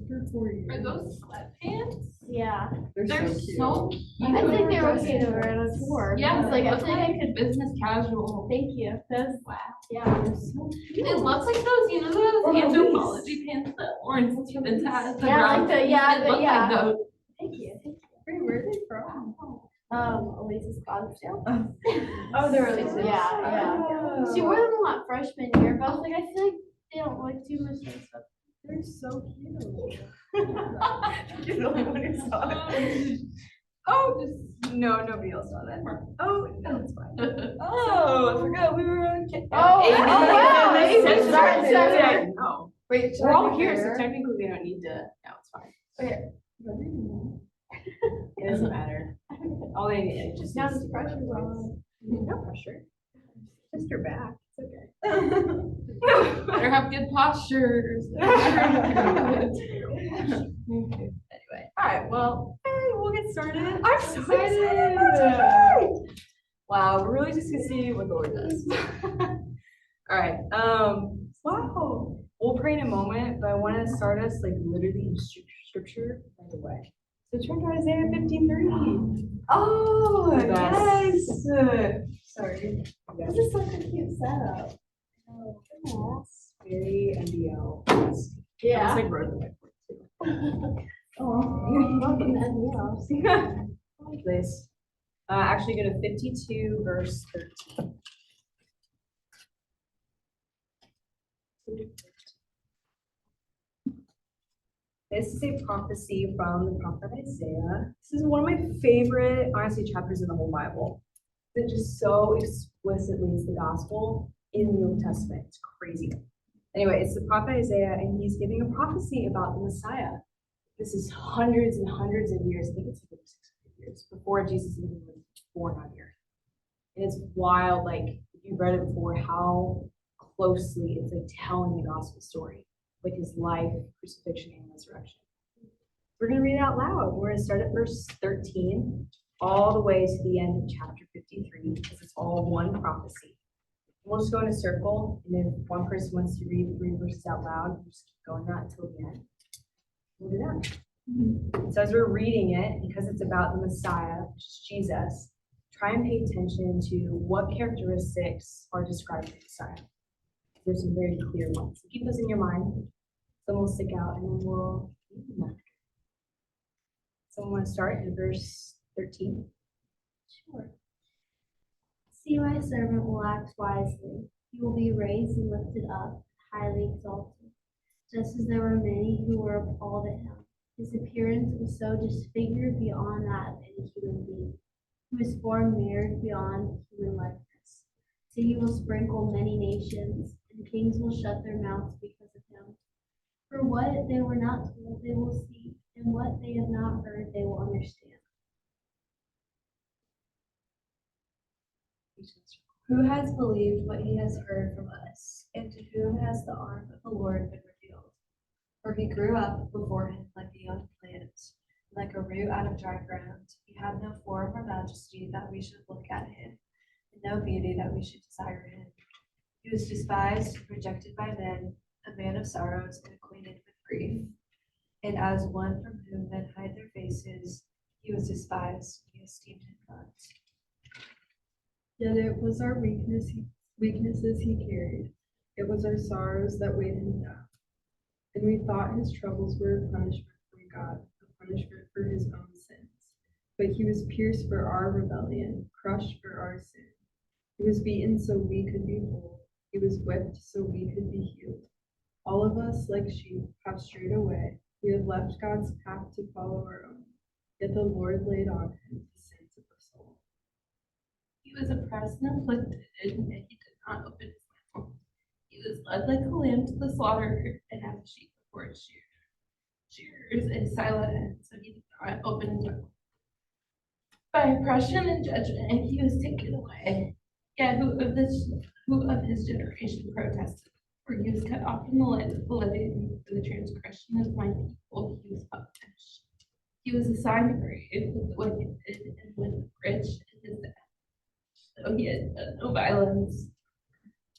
For 4 years. Are those sweatpants? Yeah. They're so cute. I think they were okay to wear on a tour. Yeah, It's like I look think I like could. business casual. Thank you. Those. Wow. Yeah. They're so cute. It looks like those, you know, those anthropology pants that Orange Stevens has. The Yeah, brown like the- ones? yeah, It the- looked yeah. like those. Thank you. Thank you. Wait, where are they from? Elise's Clydesdale. Oh, they're Elise's. Yeah, yeah. She wore them a lot freshman year, but I was like, I feel like they don't look too much like stuff. They're so cute. You're the only one who saw it. Oh, no, nobody else saw that. Oh, that's fine. Oh, I forgot we were on. Wow, Avery started Saturday. No. Wait, We're all here, so technically we don't need to. No, it's fine. Okay. It doesn't matter. All they need is just. Now needs the to be pressure's right. on. No pressure. Just your back. It's okay. Better have good postures. Anyway, all right. Well, hey, we'll get started. I'm so excited. Wow, we're really just gonna see what the Lord does. All right. Wow. We'll pray in a moment, but I want to start us like literally in scripture right away. So turn to Isaiah 53. Oh, Yes. Sorry. This is such a cute setup. Oh, very NBL. Yeah. It's like road life too. Oh, welcome to NBL. Place. Actually go to 52 verse 13. This is a prophecy from the prophet Isaiah. This is one of my favorite, honestly, chapters in the whole Bible. It just so explicitly is the gospel in the Old Testament. It's crazy. Anyway, it's the prophet Isaiah, and he's giving a prophecy about the Messiah. This is hundreds and hundreds of years, I think it's over 600 years, before Jesus even was born on earth. And it's wild, like, if you've read it before, how closely it's like telling the gospel story, like his life, crucifixion, and resurrection. We're going to read it out loud. We're going to start at verse 13 all the way to the end of chapter 53, because it's all one prophecy. We'll just go in a circle, and if one person wants to read 3 verses out loud, we'll just keep going that until the end. We'll do that. So as we're reading it, because it's about the Messiah, which is Jesus, try and pay attention to what characteristics are described in the Messiah. There's some very clear ones. So keep those in your mind. Some will stick out, and then we'll read them after. Someone want to start in verse 13? Sure. See, my servant will act wisely. He will be raised and lifted up, highly exalted. Just as there were many who were appalled at him, his appearance was so disfigured beyond that of any human being. His form marred beyond human likeness. So he will sprinkle many nations, and kings will shut their mouths because of him. For what they were not told, they will see, and what they have not heard, they will understand. Who has believed what he has heard from us, and to whom has the arm of the Lord been revealed? For he grew up before him like a young plant, like a root out of dry ground. He had no form or majesty that we should look at him, and no beauty that we should desire him. He was despised and rejected by men, a man of sorrows and acquainted with grief. And as one from whom men hide their faces, he was despised, we esteemed him not. Yet it was our weaknesses he carried. It was our sorrows that weighed him down. And we thought his troubles were a punishment from God, a punishment for his own sins. But he was pierced for our rebellion, crushed for our sin. He was beaten so we could be whole. He was whipped so we could be healed. All of us, like sheep, have strayed away. We have left God's path to follow our own. Yet the Lord laid on him the sins of us all. He was oppressed and afflicted, and he did not open his mouth. He was led like a lamb to the slaughter, and as a sheep before its shearers is silent, so he did not open his mouth. By oppression and judgment he was taken away. Yet who of his generation protested? For he was cut off from the land of the living. For the transgression of my people he was punished. He was assigned a grave with the wicked and with the rich in his death. So he had done no violence,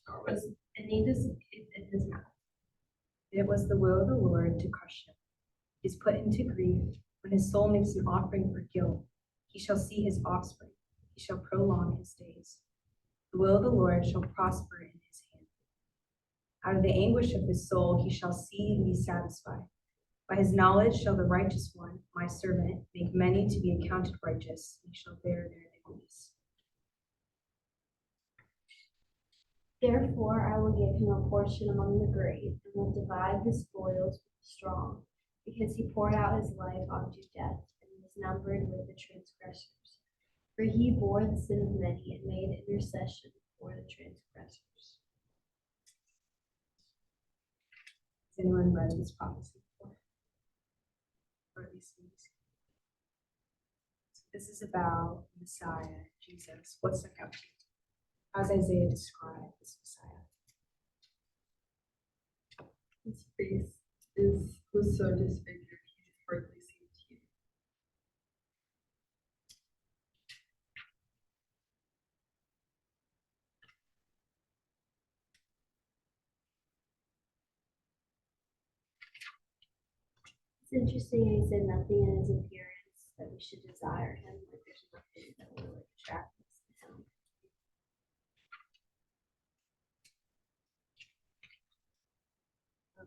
nor was any deceit in his mouth. It was the will of the Lord to crush him. He is put into grief. When his soul makes an offering for guilt, he shall see his offspring. He shall prolong his days. The will of the Lord shall prosper in his hand. Out of the anguish of his soul he shall see and be satisfied. By his knowledge shall the righteous one, my servant, make many to be accounted righteous, and he shall bear their iniquities. Therefore I will give him a portion among the great, and will divide his spoils with the strong, because he poured out his life unto death, and was numbered with the transgressors. For he bore the sin of many, and made intercession for the transgressors. Has anyone read this prophecy before? Or at least these? So this is about Messiah, Jesus. What stuck out to you? How does Isaiah describe this Messiah? His face was so disfigured, he could hardly see his teeth. It's interesting, he said nothing in his appearance that we should desire him, like there's nothing that will like attract us to him.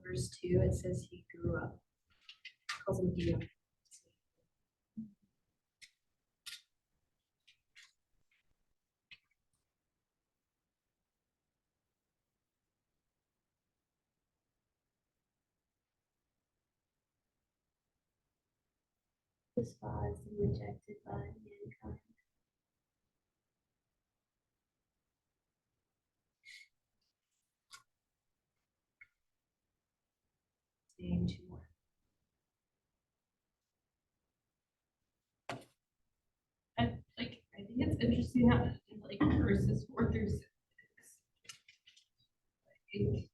Verse 2, it says he grew up. It calls him Dio. Despised and rejected by mankind. Name two more. I think it's interesting how in like verses 4 through 6. Like,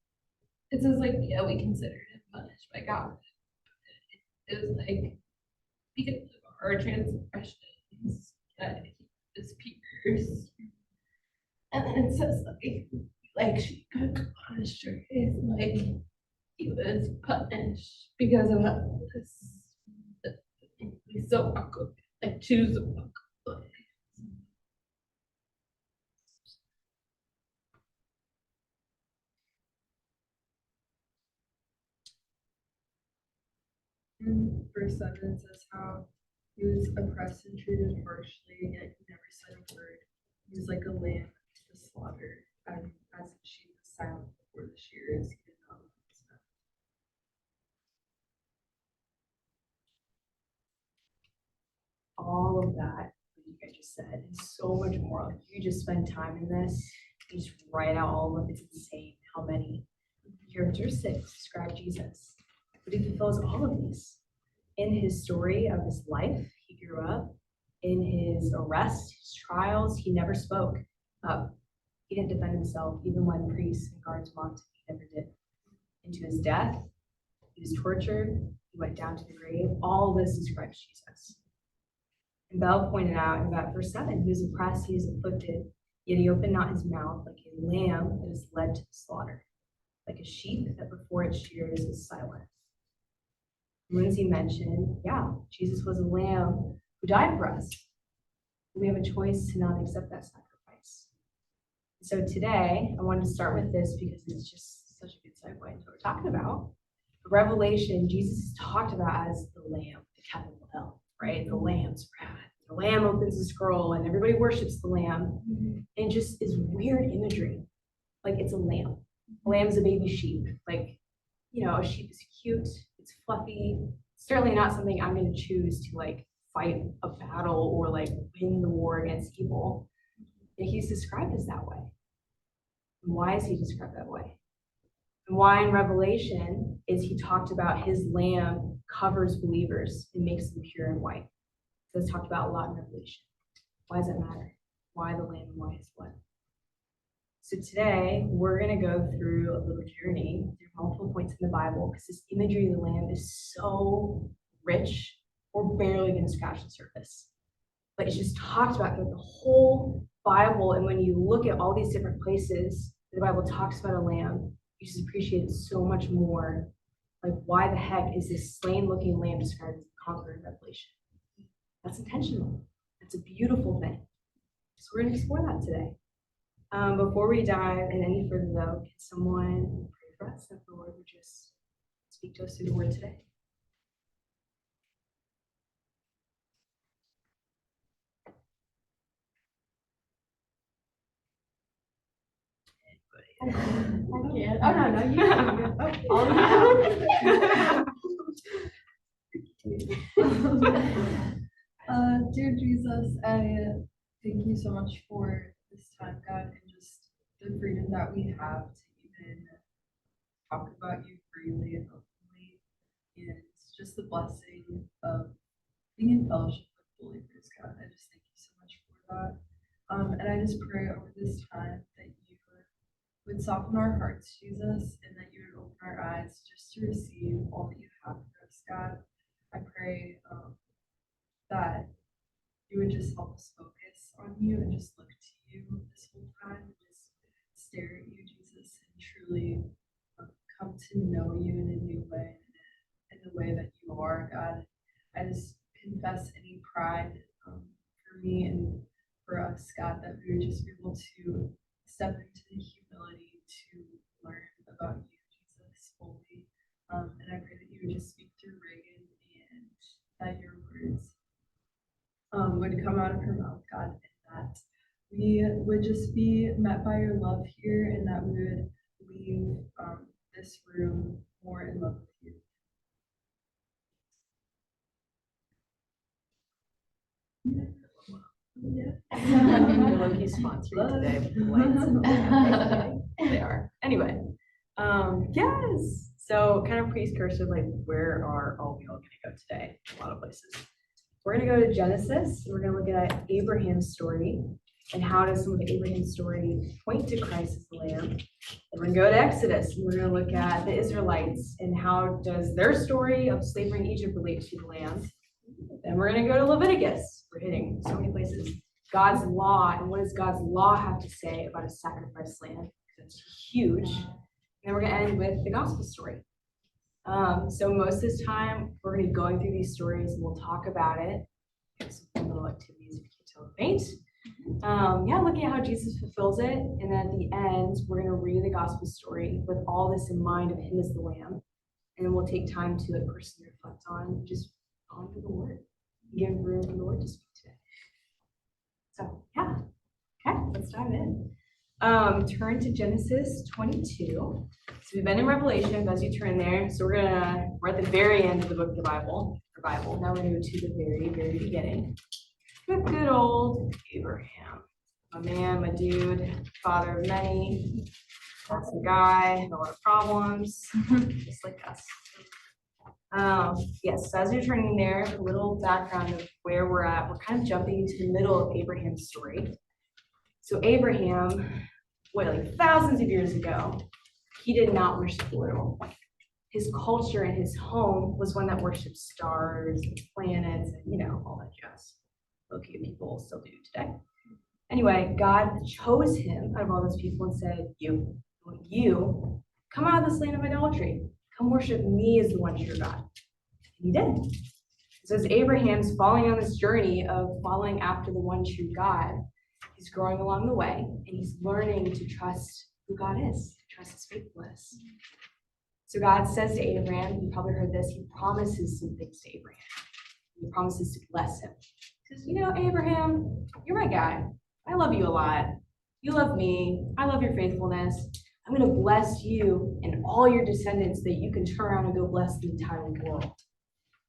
it says like, yeah, we considered him punished by God. It was like because of our transgressions that he was pierced. And then it says like she got punished, or it's like he was punished because of this. We so like choose to walk away. In verse 7 it says how he was oppressed and treated harshly, yet he never said a word. He was like a lamb to the slaughter, and as the sheep was silent before the shearers, he did not open his mouth. All of that you guys just said and so much more. Like, you just spend time in this, you just write out all of it. It's insane how many. Here, verse 6, describe Jesus. But he fulfills all of these. In his story of his life, he grew up. In his arrest, his trials, he never spoke up. He didn't defend himself, even when priests and guards mocked him, he never did. Into his death, he was tortured, he went down to the grave. All this describes Jesus. And Bell pointed out in that verse 7, he was oppressed, he was afflicted, yet he opened not his mouth, like a lamb that is led to the slaughter, like a sheep that before its shears is silent. Lindsay mentioned, yeah, Jesus was a lamb who died for us. We have a choice to not accept that sacrifice. So today, I wanted to start with this because it's just such a good segue into what we're talking about. Revelation, Jesus is talked about as the Lamb, the capital L, right? The Lamb's wrath. The Lamb opens the scroll and everybody worships the Lamb. And just is weird imagery. Like it's a lamb. A lamb is a baby sheep. Like, you know, a sheep is cute, it's fluffy. It's certainly not something I'm going to choose to like fight a battle or like win the war against evil. And he's described as that way. And why is he described that way? And why in Revelation is he talked about his lamb covers believers and makes them pure and white? So it's talked about a lot in Revelation. Why does it matter? Why the lamb and why his blood? So today we're going to go through a little journey through multiple points in the Bible because this imagery of the lamb is so rich, we're barely going to scratch the surface. But it's just talked about throughout the whole Bible. And when you look at all these different places the Bible talks about a lamb, you just appreciate it so much more Like, why the heck is this slain-looking lamb described as the conqueror in Revelation? That's intentional. That's a beautiful thing. So we're going to explore that today. Before we dive in any further, though, can someone pray for us that the Lord would just speak to us through the word today? I can't. Oh, no, you. Oh, Dear Jesus, I thank you so much for this time, God, and just the freedom that we have to even talk about you freely and openly, and just the blessing of being in fellowship with believers, God. I just thank you so much for that. And I just pray over this time that you would soften our hearts, Jesus, and that you would open our eyes just to receive all that you have for us, God. I pray that you would just help us focus on you and just look to you this whole time and just stare at you, Jesus, and truly come to know you in a new way, in the way that you are, God. I just confess any pride for me and for us, God, that we would just be able to step into the humility to learn about you, Jesus, fully. And I pray that you would just speak through Reagan and that your words would come out of her mouth, God, and that we would just be met by your love here and that we would leave this room more in love with you. We're low-key sponsoring today with the lights and the they are. Anyway, yes. So kind of precursor, like where are all we all gonna go today? A lot of places. We're gonna go to Genesis. We're gonna look at Abraham's story and how does some of Abraham's story point to Christ as the Lamb. And we're gonna go to Exodus and we're gonna look at the Israelites and how does their story of slavery in Egypt relate to the Lamb. Then we're gonna go to Leviticus. We're hitting so many places. God's law, and what does God's law have to say about a sacrifice lamb? It's huge. And then we're gonna end with the gospel story. So most of this time, we're gonna be going through these stories and we'll talk about it. Some fun little activities if you can tell the paint. Looking at how Jesus fulfills it. And then at the end, we're gonna read the gospel story with all this in mind of him as the lamb. And then we'll take time to personally reflect on just onto the word. Give room for the Lord to speak today. So yeah, okay, let's dive in. Turn to Genesis 22. So we've been in Revelation as you turn there. So we're at the very end of the book of the Bible. Now we're gonna go to the very, very beginning. With good old Abraham. My man, my dude, father of many, awesome guy, had a lot of problems, just like us. Yes, so as you're turning there, a little background of where we're at. We're kind of jumping into the middle of Abraham's story. So Abraham, like thousands of years ago, he did not worship the Lord at one point. His culture and his home was one that worshipped stars and planets and, all that jazz. Low-key people still do today. Anyway, God chose him out of all those people and said, you come out of this land of idolatry. Come worship me as the one true God. And he did. So as Abraham's following on this journey of following after the one true God, he's growing along the way and he's learning to trust who God is, to trust his faithfulness. So God says to Abraham, you probably heard this, he promises some things to Abraham. He promises to bless him. He says, Abraham, you're my guy. I love you a lot. You love me. I love your faithfulness. I'm going to bless you and all your descendants that you can turn around and go bless the entire world.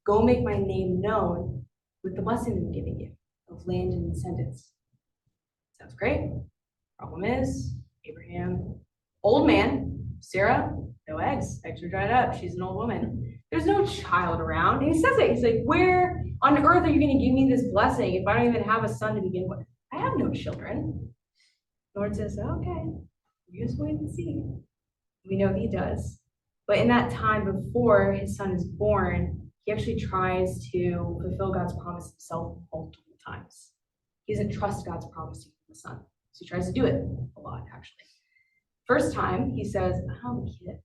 Go make my name known with the blessing I'm giving you of land and descendants. Sounds great. Problem is, Abraham, old man, Sarah, no eggs. Eggs are dried up. She's an old woman. There's no child around. And he says it. He's like, where on earth are you going to give me this blessing if I don't even have a son to begin with? I have no children. The Lord says, okay. You just wait and see. We know that he does. But in that time before his son is born, he actually tries to fulfill God's promise himself multiple times. He doesn't trust God's promise to give him a son. So he tries to do it a lot, actually. First time, he says, I don't have a kid.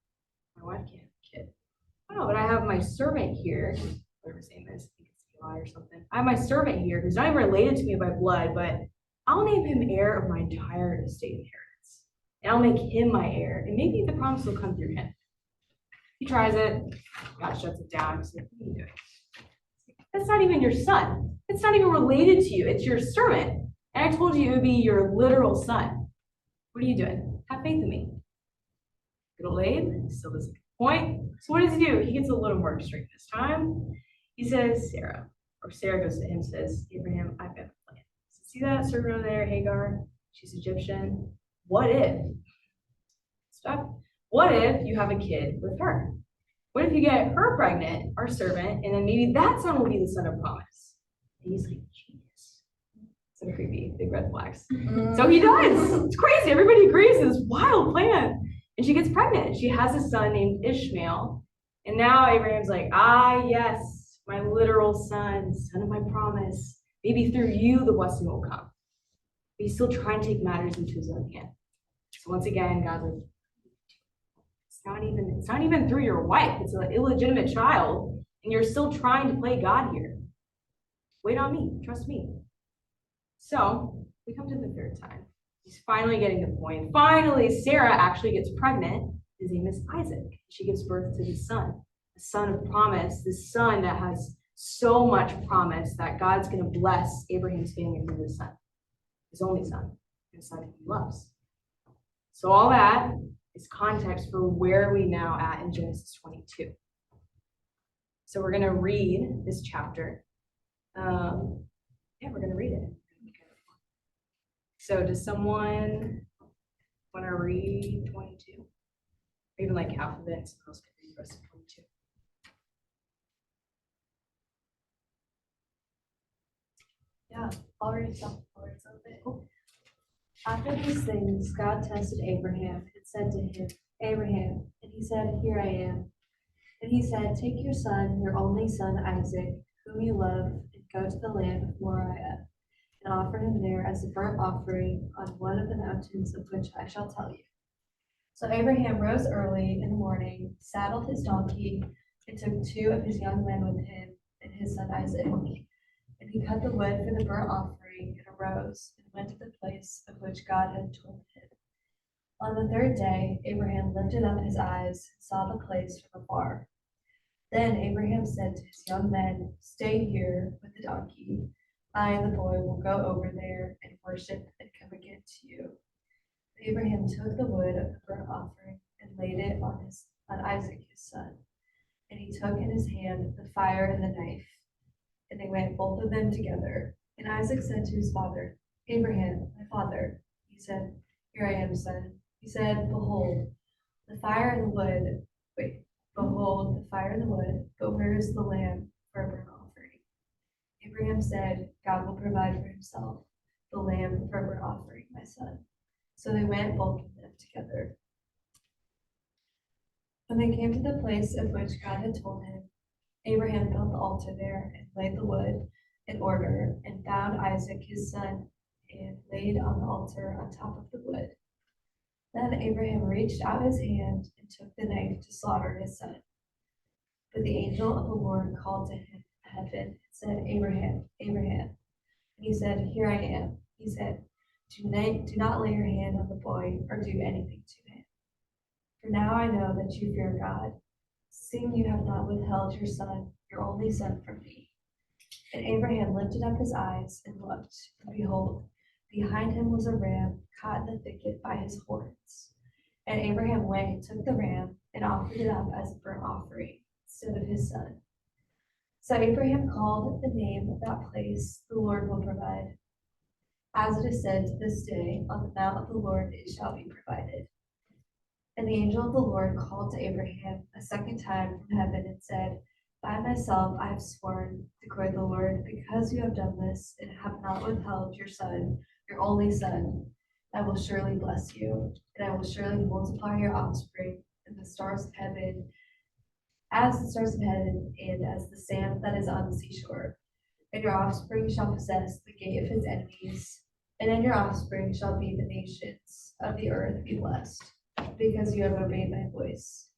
My wife can't have a kid. I don't my servant here, whoever's name is, I think it's Eli or something. I have my servant here who's not even related to me by blood, but I'll name him heir of my entire estate inheritance. And I'll make him my heir, and maybe the promise will come through him. He tries it, God shuts it down. He's like, what are you doing? That's not even your son. It's not even related to you. It's your servant. And I told you it would be your literal son. What are you doing? Have faith in me. Good old Abe still doesn't get the point. So what does he do? He gets a little more extreme this time. He says, Sarah goes to him and says, Abraham, I've got a plan. So see that servant over there, Hagar? She's Egyptian. What if, stop. What if you have a kid with her? What if you get her pregnant, our servant, and then maybe that son will be the son of promise? And he's like, genius. So creepy, big red flags. So he does. It's crazy. Everybody agrees it's this wild plan. And she gets pregnant. She has a son named Ishmael. And now Abraham's like, yes, my literal son of my promise. Maybe through you the blessing will come. But he's still trying to take matters into his own hand. So once again, God's like, it's not even through your wife. It's an illegitimate child, and you're still trying to play God here. Wait on me. Trust me. So we come to the third time. He's finally getting the point. Finally, Sarah actually gets pregnant. His name is Isaac. She gives birth to his son, a son of promise, this son that has so much promise that God's going to bless Abraham's family through this son, his only son, his son he loves. So all that is context for where are we now at in Genesis 22. So we're going to read this chapter. We're going to read it. So does someone want to read 22? Or even like half of it, someone else can read the rest of 22. Yeah, I'll read some parts of it. After these things, God tested Abraham and said to him, Abraham, and he said, Here I am. And he said, Take your son, your only son Isaac, whom you love, and go to the land of Moriah, and offer him there as a burnt offering on one of the mountains of which I shall tell you. So Abraham rose early in the morning, saddled his donkey, and took 2 of his young men with him and his son Isaac. And he cut the wood for the burnt offering and arose and went to the place of which God had told him. On the 3rd day, Abraham lifted up his eyes and saw the place from afar. Then Abraham said to his young men, Stay here with the donkey. I and the boy will go over there and worship and come again to you. Abraham took the wood of the burnt offering and laid it on Isaac his son. And he took in his hand the fire and the knife. And they went both of them together. And Isaac said to his father, Abraham, my father. He said, Here I am, son. He said, Behold, the fire and the wood. Behold, the fire and the wood, but where is the lamb for a burnt offering? Abraham said, God will provide for himself the lamb for a burnt offering, my son. So they went both of them together. When they came to the place of which God had told him, Abraham built the altar there and laid the wood in order and bound Isaac his son and laid on the altar on top of the wood. Then Abraham reached out his hand and took the knife to slaughter his son. But the angel of the Lord called to him from heaven and said, Abraham, Abraham. And he said, Here I am. He said, Do not lay your hand on the boy or do anything to him. For now I know that you fear God, seeing you have not withheld your son, your only son, from me. And Abraham lifted up his eyes and looked, and behold, behind him was a ram caught in the thicket by his horns. And Abraham went and took the ram and offered it up as a burnt offering instead of his son. So Abraham called the name of that place, The Lord Will Provide. As it is said to this day, on the mount of the Lord it shall be provided. And the angel of the Lord called to Abraham a second time from heaven and said, By myself I have sworn, declared the Lord, because you have done this and have not withheld your son, your only son, I will surely bless you, and I will surely multiply your offspring as the stars of heaven, and as the sand that is on the seashore. And your offspring shall possess the gate of his enemies, and in your offspring shall be the nations of the earth be blessed, because you have obeyed my voice.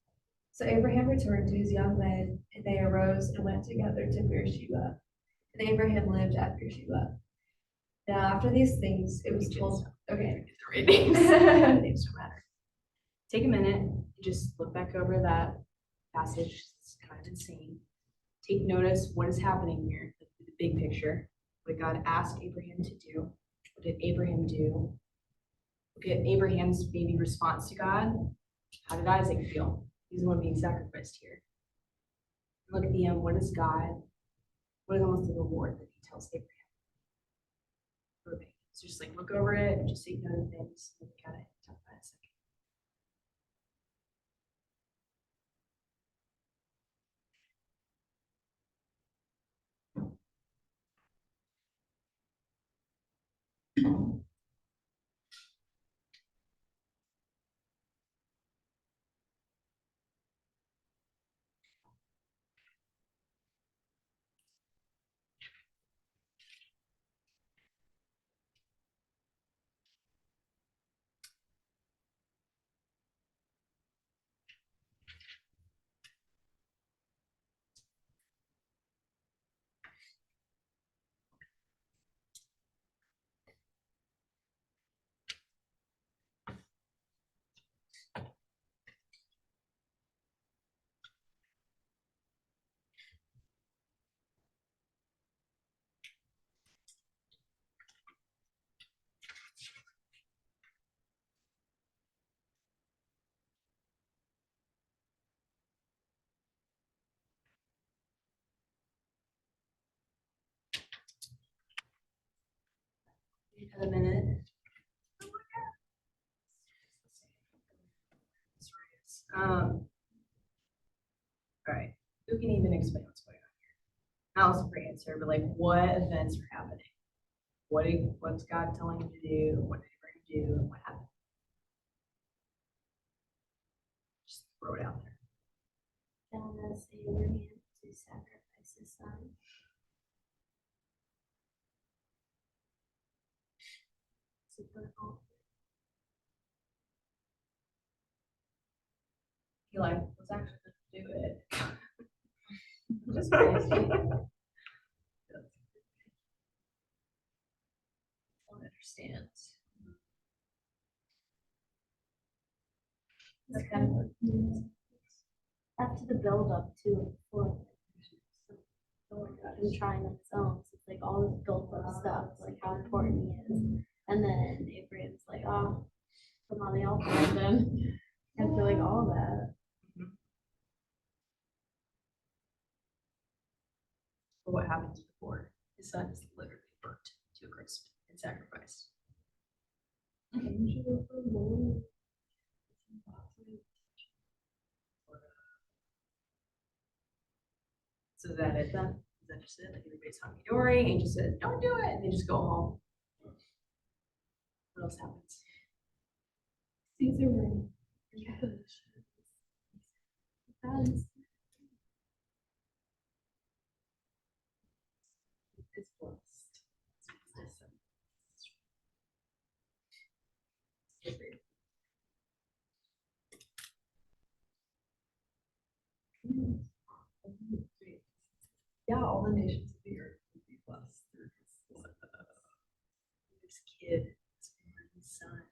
So Abraham returned to his young men And they arose and went together to Beersheba. And Abraham lived at Beersheba. Now after these things, it was told, okay. The right names. Names don't matter. Take a minute and just look back over that passage. It's kind of insane. Take notice what is happening here, the big picture. What did God ask Abraham to do? What did Abraham do? Look at Abraham's maybe response to God. How did Isaac feel? He's the one being sacrificed here. Look at the end. What is God? What is almost the reward that he tells Abraham? So just like look over it and just take note of things. And we gotta talk about it a second. A minute. All right. Who can even explain what's going on here? Not a super answer, but like what events are happening? What's God telling him to do? What did Abraham do? And what happened? Just throw it out there. God asked Abraham to sacrifice his son. To put on. He like was actually going to do it. Just crazy. I don't understand. It's kind of after the build up to before him trying on his own. So it's like all this built up stuff, like how important he is. And then Abraham's like, oh, put him on the altar and then after like all that. But what happens before? His son is literally burnt to a crisp and sacrificed. So is that it then? Is that just it? Like everybody's hunky dory, and just says, don't do it, and they just go home. What else happens? Caesar ring. It's blessed. Yeah, all the nations of the earth will be blessed through This kid, this son.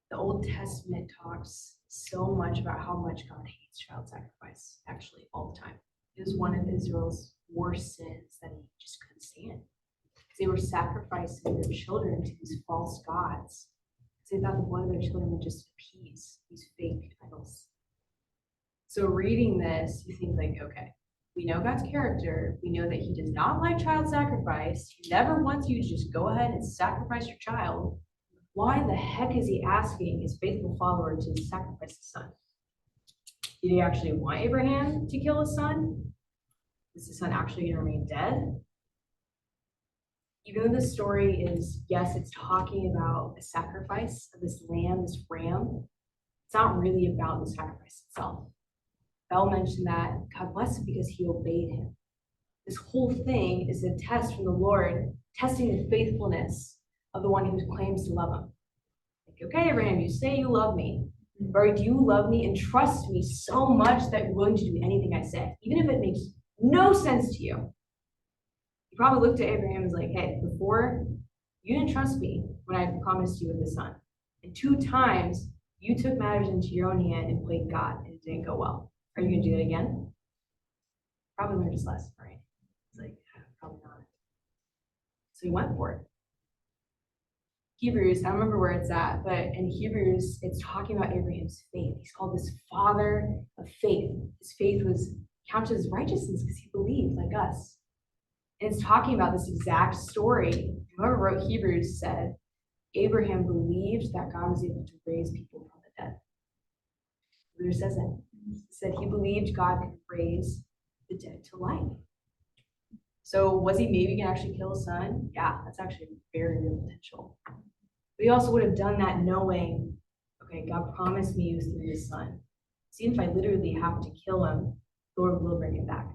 The Old Testament talks so much about how much God hates child sacrifice, actually, all the time. It was one of Israel's worst sins that he just couldn't stand. They were sacrificing their children to these false gods. They thought the blood of their children would just appease these fake idols. So reading this, you think like, okay, we know God's character. We know that he does not like child sacrifice. He never wants you to just go ahead and sacrifice your child. Why the heck is he asking his faithful follower to sacrifice his son? Did he actually want Abraham to kill his son? Is his son actually going to remain dead? Even though the story is, yes, it's talking about a sacrifice of this lamb, this ram, it's not really about the sacrifice itself. Bell mentioned that God blessed him because he obeyed him. This whole thing is a test from the Lord, testing the faithfulness of the one who claims to love him. Like, okay, Abraham, you say you love me. Right? Do you love me and trust me so much that you're willing to do anything I say, even if it makes no sense to you? You probably looked at Abraham and was like, hey, before you didn't trust me when I promised you with the son. And 2 times you took matters into your own hand and played God, and it didn't go well. Are you going to do that again? Probably learned his lesson, right? He's like, probably not. So he went for it. Hebrews, I don't remember where it's at, but in Hebrews, it's talking about Abraham's faith. He's called this father of faith. His faith was counted as righteousness because he believed like us. And it's talking about this exact story. Whoever wrote Hebrews said, Abraham believed that God was able to raise people from the dead. Hebrews says it. He said he believed God could raise the dead to life. So was he maybe going to actually kill his son? Yeah, that's actually very real potential. But he also would have done that knowing, okay, God promised me he was through his son. See, if I literally have to kill him, the Lord will bring it back.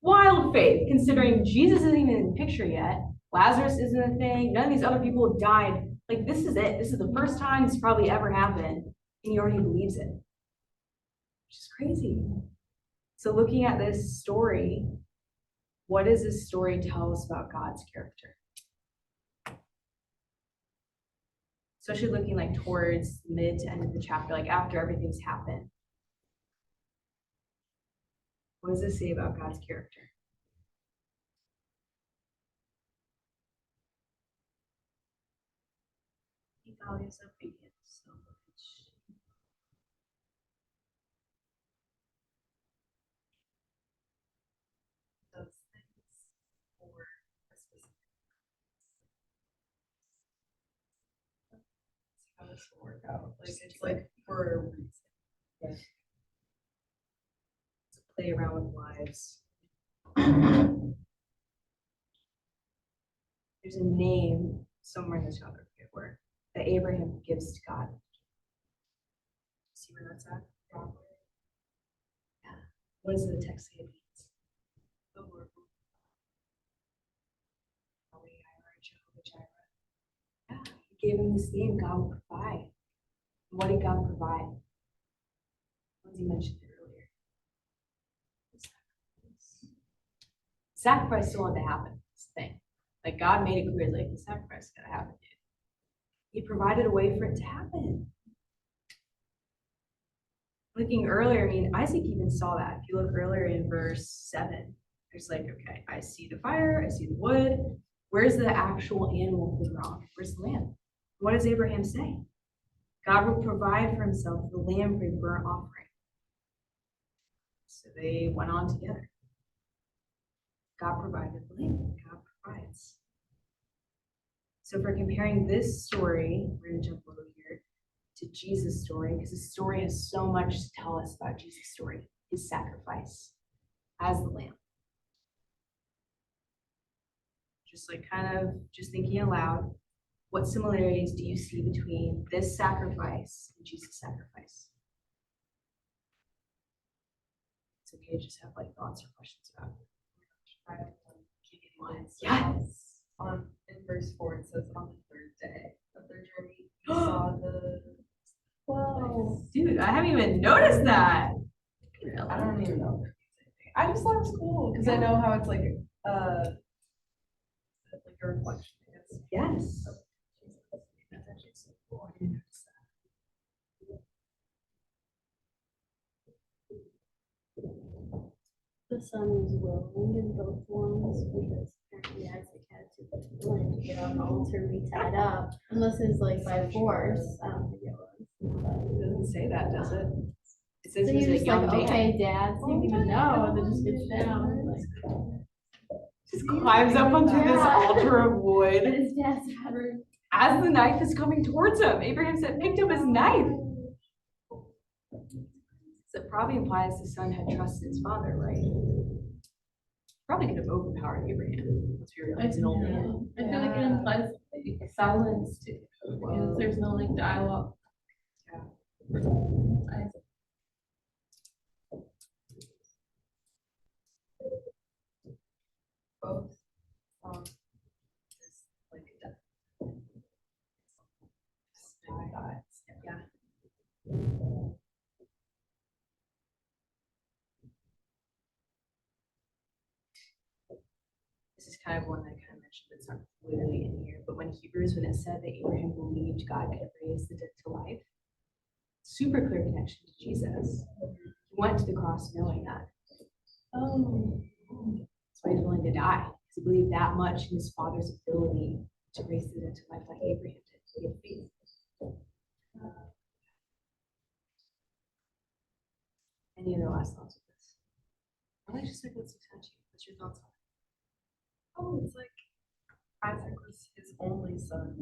Wild faith, considering Jesus isn't even in the picture yet. Lazarus isn't a thing. None of these other people have died. Like, this is it. This is the first time this probably ever happened. And he already believes it. Which is crazy. So looking at this story, what does this story tell us about God's character? Especially looking like towards mid to end of the chapter, like after everything's happened. What does this say about God's character? He values obedience so much. Those things for a specific how this will work out. Like it's like for a reason. Yeah. To play around with lives. There's a name somewhere in the chapter, I forget where, that Abraham gives to God. See where that's at? Yeah. What does the text say it means? The Lord will Yeah, he gave him this name, God will provide. And what did God provide? Lindsay mentioned it earlier. Sacrifice still had to happen. This thing. Like God made it clear, like the sacrifice is gonna happen, dude. He provided a way for it to happen. Looking earlier, I mean, Isaac even saw that. If you look earlier in verse 7, it's like, okay, I see the fire, I see the wood. Where's the actual animal for the wrong? Where's the lamb? What does Abraham say? God will provide for himself the lamb for the burnt offering. So they went on together. God provided the lamb. God provides. So if we're comparing this story, we're going to jump over here to Jesus' story, because his story has so much to tell us about Jesus' story, his sacrifice as the lamb. Just like kind of just thinking aloud, what similarities do you see between this sacrifice and Jesus' sacrifice? It's okay to just have like thoughts or questions about it. Yes. In verse 4, it says on the 3rd day of their journey, we saw the. Whoa, dude, I haven't even noticed that. I don't even know if they're anything. I just thought it was cool because I know how it's like a reflection, I guess. Yes. That's actually so cool. I didn't notice that. The son was willing in both ones because apparently Isaac had to willing to get on the altar re-tied up. Unless it's like by force. I don't think it was. It doesn't say that, does it? It says So he was you're a just young like, man. okay, Dad, so you didn't even know, and then just gets down. Like, Just climbs up onto this altar of wood. but his dad's better. As the knife is coming towards him, Abraham said, picked up his knife. So it probably implies the son had trusted his father, right? Probably could have overpowered Abraham. Let's be real, he's an old man. I feel like it implies like silence too, because there's no like dialogue. Yeah. Both. Is like a death. Yeah. kind of one that I kind of mentioned that's not literally in here, but when Hebrews, when it said that Abraham believed God could raise the dead to life, super clear connection to Jesus. He went to the cross knowing that. Oh. That's why he's willing to die, because he believed that much in his Father's ability to raise the dead to life like Abraham did. He had faith. Any other last thoughts with this? I like just like what's touchy. What's your thoughts on it? Oh, it's like Isaac was his only son.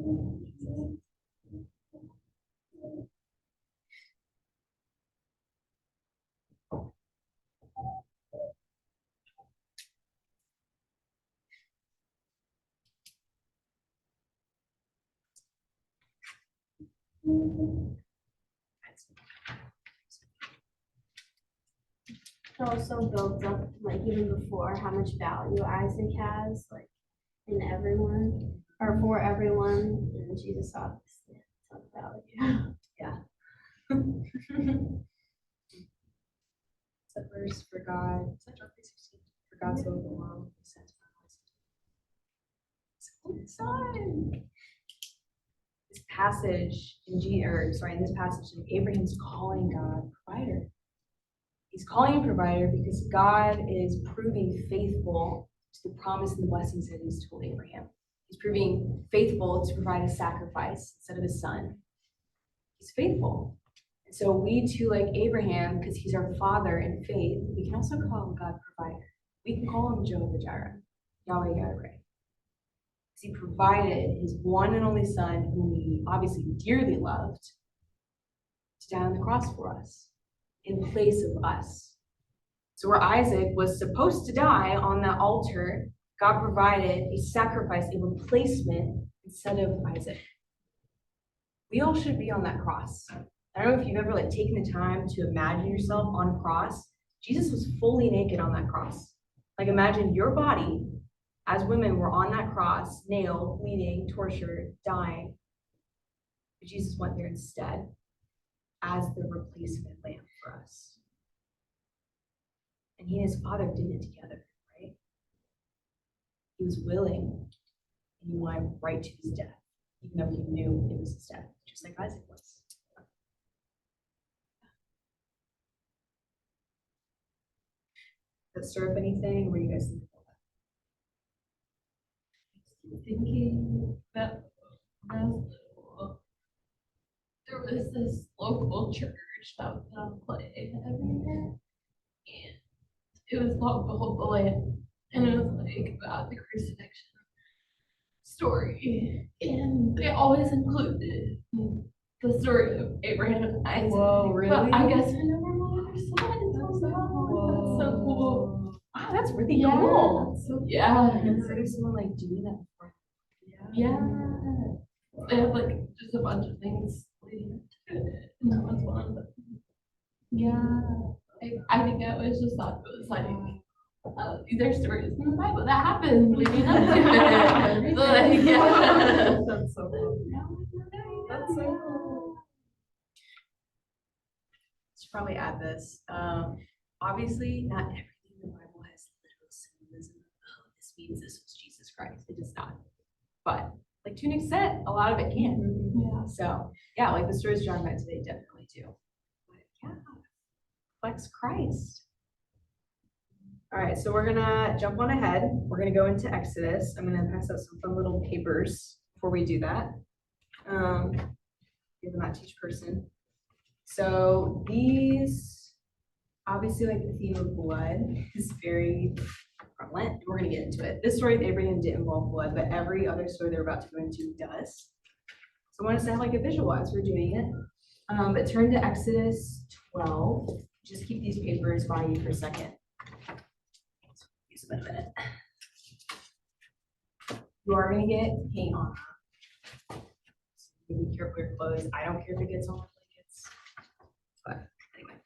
It also builds up, like even before, how much value Isaac has, like in everyone, or for everyone, and Jesus obviously has some value. It's a verse for God. Is that John 3:16? For God so loved the world, he sent his only son. This passage in this passage in Abraham's calling God provider. He's calling him provider because God is proving faithful to the promise and the blessings that he's told Abraham. He's proving faithful to provide a sacrifice instead of a son. He's faithful. And so we too, like Abraham, because he's our father in faith, we can also call him God provider. We can call him Jehovah Jireh, Yahweh Yireh. Because he provided his one and only son, whom he obviously dearly loved, to die on the cross for us, in place of us. So where Isaac was supposed to die on that altar, God provided a sacrifice, a replacement instead of Isaac. We all should be on that cross. I don't know if you've ever taken the time to imagine yourself on a cross. Jesus was fully naked on that cross. Imagine your body as women were on that cross, nailed, bleeding, tortured, dying. But Jesus went there instead as the replacement lamb for us. And he and his Father did it together, right? He was willing, and he went right to his death, even though he knew it was his death, just like Isaac was. Does that stir up anything? What do you guys think about that? Thinking that when I was little, there was this local church that would put on a play every year, and it was called Behold the Lamb, and it was about the crucifixion story, and they always included the story of Abraham and Isaac. Whoa, really? But I guess I never really understood it until now. That's so cool. Wow, that's really Yeah. cool. So Yeah. I've never heard of someone doing that before. Yeah. They have just a bunch of things leading to it, and that was one of them. Yeah. I think I always just thought it was these are stories in the Bible that happened leading up to it. Yeah. That's so cool. That's so cool. Should probably add this. Obviously, not everything in the Bible has literal symbolism. Oh, this means this was Jesus Christ. It does not. But like Tunic said, a lot of it can. Yeah. So yeah, the stories John meant today definitely do. But yeah, reflects Christ. All right, so we're gonna jump on ahead. We're gonna go into Exodus. I'm gonna pass out some fun little papers before we do that. Give them out to each person. So these, obviously, the theme of blood is very prevalent. We're gonna get into it. This story with Abraham didn't involve blood, but every other story they're about to go into does. So I want us to have a visual as we're doing it. But turn to Exodus 12. Just keep these papers by you for a second. Use them in a minute. You are gonna get paint on them. So be careful with your clothes. I don't care if it gets on my blankets. But anyway.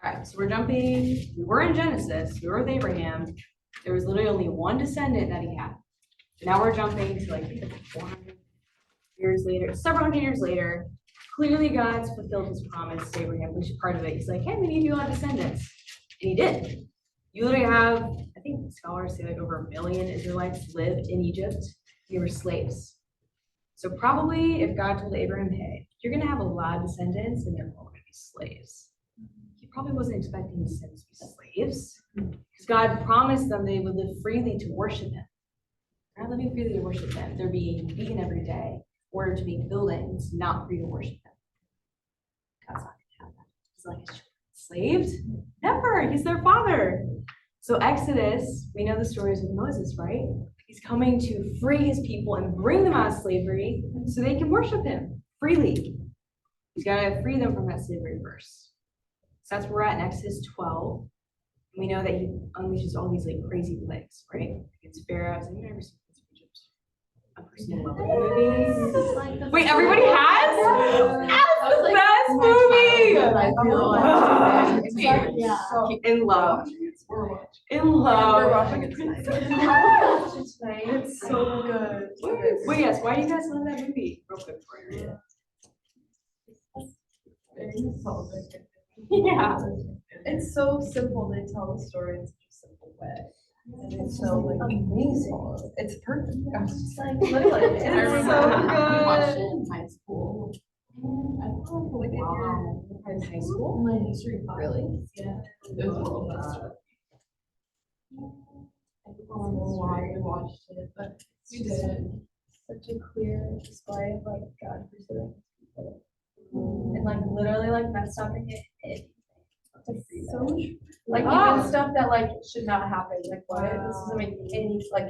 All right, so we're jumping. We were in Genesis. We were with Abraham. There was literally only one descendant that he had. Now we're jumping to 400 years later, several hundred years later, Clearly God's fulfilled his promise to Abraham, which is part of it. He's like, hey, I'm gonna give you a lot of descendants. And he did. You literally have, I think scholars say like over 1 million Israelites lived in Egypt. They were slaves. So probably if God told Abraham, hey, you're gonna have a lot of descendants and they're all gonna be slaves, he probably wasn't expecting his descendants to be slaves. Because God promised them they would live freely to worship him. They're not living freely to worship him. They're being beaten every day in order to make buildings not free to worship him. God's not gonna have that. He's like, enslaved? Never. He's their father. So Exodus, we know the stories of Moses, right? He's coming to free his people and bring them out of slavery so they can worship him freely. He's got to free them from that slavery first. So that's where we're at in Exodus 12. We know that he unleashes all these like crazy plagues, right? Against Pharaoh. Has anyone ever seen this in Egypt? A personal level movie? Wait, everybody has? That's the best movie! In love. In love. We're watching it tonight. It's so good. Well, yes, why do you guys love that movie? Real quick for you. Yeah. It's so simple. They tell the story in such a simple way. And it's so like amazing. It's perfect. I was just like, literally. It's It's so so good. We watched it in high school. Wow. In high school? My history class. Really? Yeah. It was world history. I don't remember why we watched it, but we did. Such a clear display of like God pursuing people. And like literally like not stopping it. It's so like even stuff that like should not happen. Like why this doesn't make any like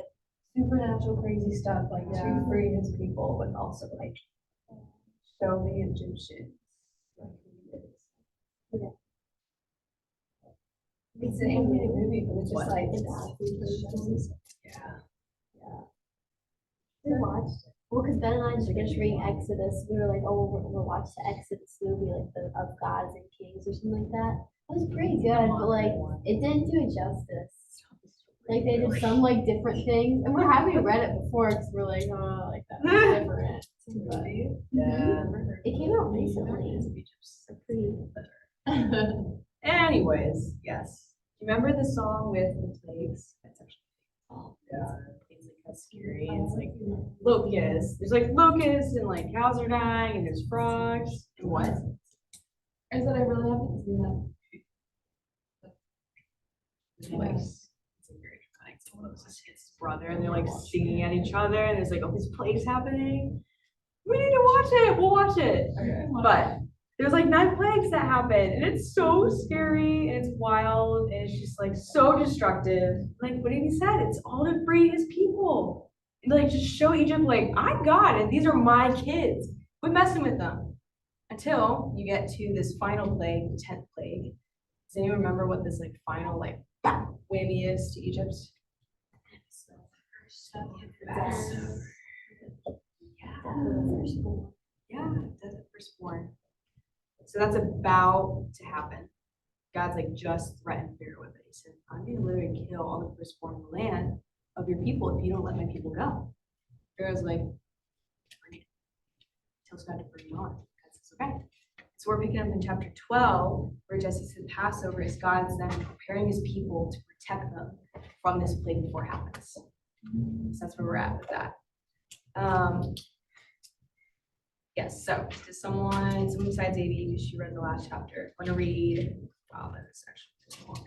supernatural crazy stuff like to free his people, but also like show the Egyptians like who he is. It's an animated movie, but it's just like We watched it. Well, because Ben and I just finished reading Exodus. We were like, oh, we'll watch the Exodus movie, like the of gods and kings or something like that. It was pretty good, but like it didn't do it justice. Like they did some like different things, and we're happy to read it before because we're like, oh, like that was different. But it came out recently. So pretty. Anyways, yes. Remember the song with the plagues? That's actually it's like that's scary. It's like locusts. There's like locusts and like cows are dying and there's frogs and what? I said I really haven't seen that. It's like very dramatic. Someone else just hits his brother and they're like singing at each other and there's like all these plagues happening. We need to watch it. We'll watch it. Okay. But there's like 9 plagues that happen and it's so scary and it's wild and it's just like so destructive. Like what he said, it's all to free his people. And, like just show Egypt like I'm God and these are my kids. Quit messing with them. Until you get to this final plague, the 10th plague. Does anyone remember what this like final like whammy is to Egypt? Yeah, death of firstborn. So that's about to happen. God's like just threatened Pharaoh with it. He said, I'm going to literally kill all the firstborn in the land of your people if you don't let my people go. Pharaoh's like, bring it. Tells God to bring it on. God says, okay. So we're picking up in chapter 12, where Jesse said Passover is God's then preparing his people to protect them from this plague before it happens. So that's where we're at with that. Yes, so does someone besides Amy, because she read the last chapter, want to read? Wow, that is actually long.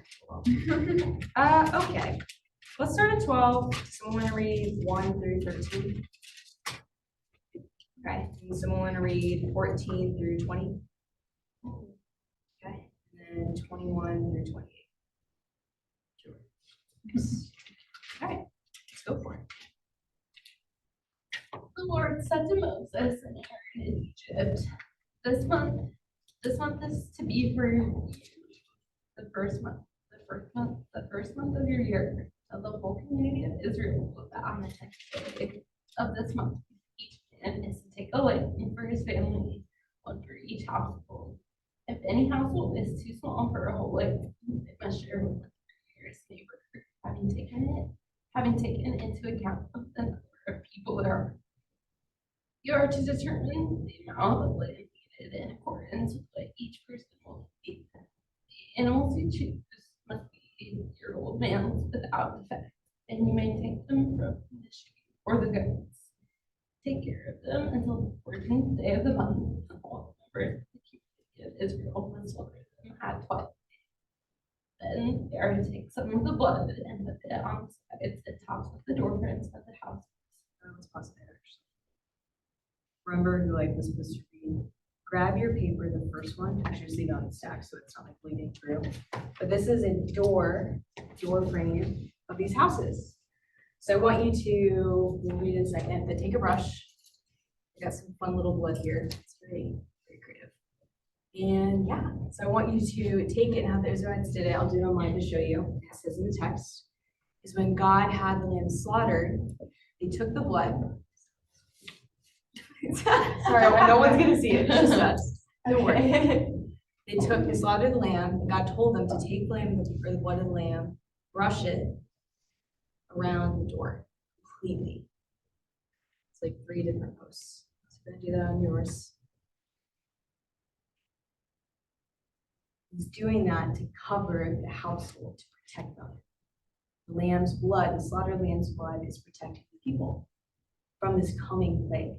Okay, let's start at 12. Does someone want to read 1 through 13? Okay, and someone want to read 14 through 20? Okay, and then 21 through 28. Sure. All right, let's go for it. The Lord said to Moses and Aaron in Egypt, This month is to be for you the first month of your year. Of the whole community of Israel will fast on the 10th day of this month. Each man is to take a lamb for his family, one for each household. If any household is too small for a whole lamb, they must share with the nearest neighbor, having taken into account of the number of people there are. You are to determine the amount of lamb needed you choose must be your old males without defect, and you may take them from the sheep or the goats. Take care of them until the 14th day of the month, and all the members of the community of Israel must slaughter them at twilight. Then they are to take some of the blood and put it on the sides and tops of the door frames of the house. Let's pause there, actually. Remember who was supposed to read. Grab your paper, the first one, actually just leave it on the stack so it's not bleeding through. But this is a door frame of these houses. So I want you to, we'll read in a second, but take a brush. I got some fun little blood here. It's very, very creative. And yeah, so I want you to take it and how the Israelites did it. I'll do it on mine to show you. It says in the text, is when God had the lamb slaughtered, they took the blood. Sorry, no one's gonna see it, it's just us. Don't worry. They slaughtered the lamb, and God told them to take the blood of the lamb, brush it around the door completely. It's like 3 different posts. So we're gonna do that on yours. He's doing that to cover the household, to protect them. The lamb's blood, the slaughtered lamb's blood, is protecting the people from this coming plague.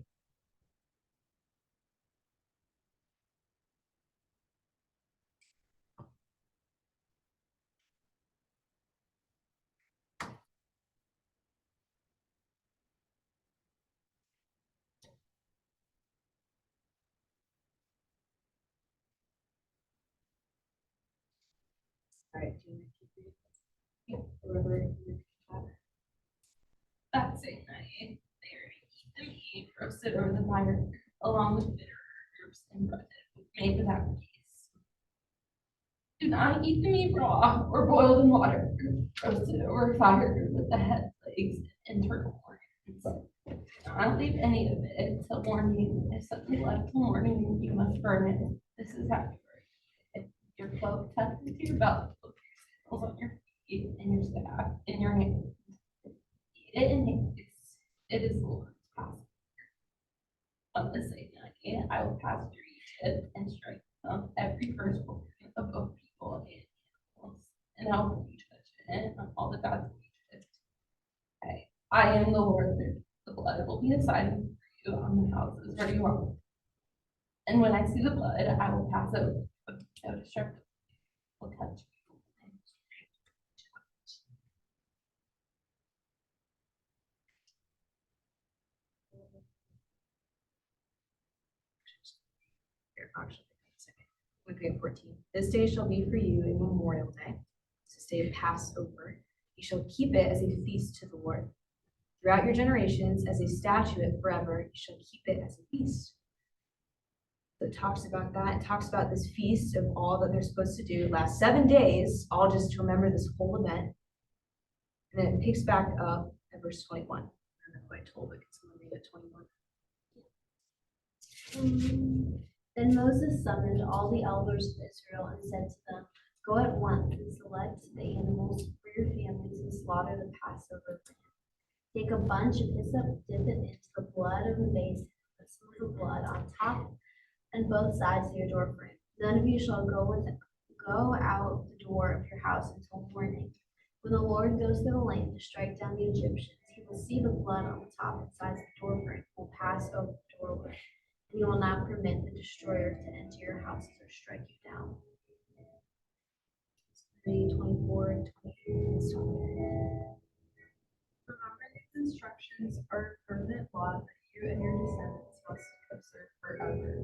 All right, do you want to keep reading? That same night, they are to eat the meat roasted over the fire, along with bitter herbs and bread made without yeast. Do not eat the meat raw or boiled in water, roasted over fire with the head, legs, and internal organs. Do not leave any of it till morning. If something left till morning, you must burn it. This is how you burn it. Your cloak tucked into your belt, sandals on your feet, and your staff in your hand. Eat it in haste. It is the Lord's Passover. On the same night, I will pass through Egypt and strike down every firstborn of both people and animals, and I will put you judgment on all the gods of Egypt. I am the Lord. The blood will be a sign for you on the houses where you are. And when I see the blood, I will pass over. No destructive will touch you. Here, actually, okay, 14. This day shall be for you a memorial day. This day of Passover. You shall keep it as a feast to the Lord. Throughout your generations, as a statute forever, you shall keep it as a feast. So it talks about that. It talks about this feast of all that they're supposed to do. It lasts 7 days, all just to remember this whole event. And then it picks back up at verse 21. I don't know who I told, but can someone read it 21? Then Moses summoned all the elders of Israel and said to them, "Go at once and select the animals for your families and slaughter the Passover lamb. Take a bunch of hyssop, dip it into the blood of the basin, put some of the blood on top and both sides of your door frame. None of you shall go out the door of your house until morning. When the Lord goes to the land to strike down the Egyptians, he will see the blood on the top and sides of the door frame, will pass over the doorway. And you will not permit the destroyer to enter your houses or strike you down." 24 and 23. Remember these instructions are a permanent law that you and your descendants must observe forever.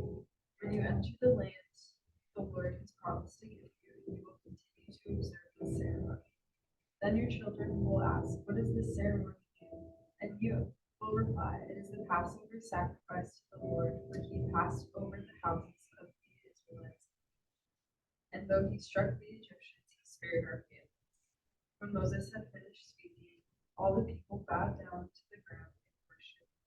When you enter the land the Lord has promised to give you, you will continue to observe this ceremony. Then your children will ask, "What is this ceremony?" And you will reply, "It is the Passover sacrifice to the Lord, for he passed over the houses of the Israelites. And though he struck the Egyptians, he spared our families." When Moses had finished speaking, all the people bowed down to the ground and worshipped.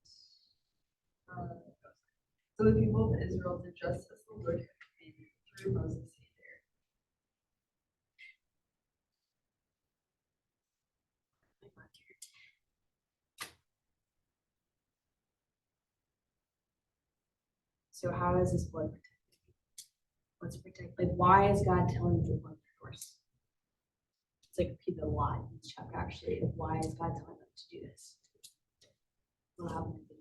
So the people of Israel did just as the Lord had commanded through Moses and Aaron. So how is this blood protected? What's protected? Like, why is God telling you to blood your doors? It's like repeated a lot in this chapter actually, of why is God telling them to do this? Allow them to do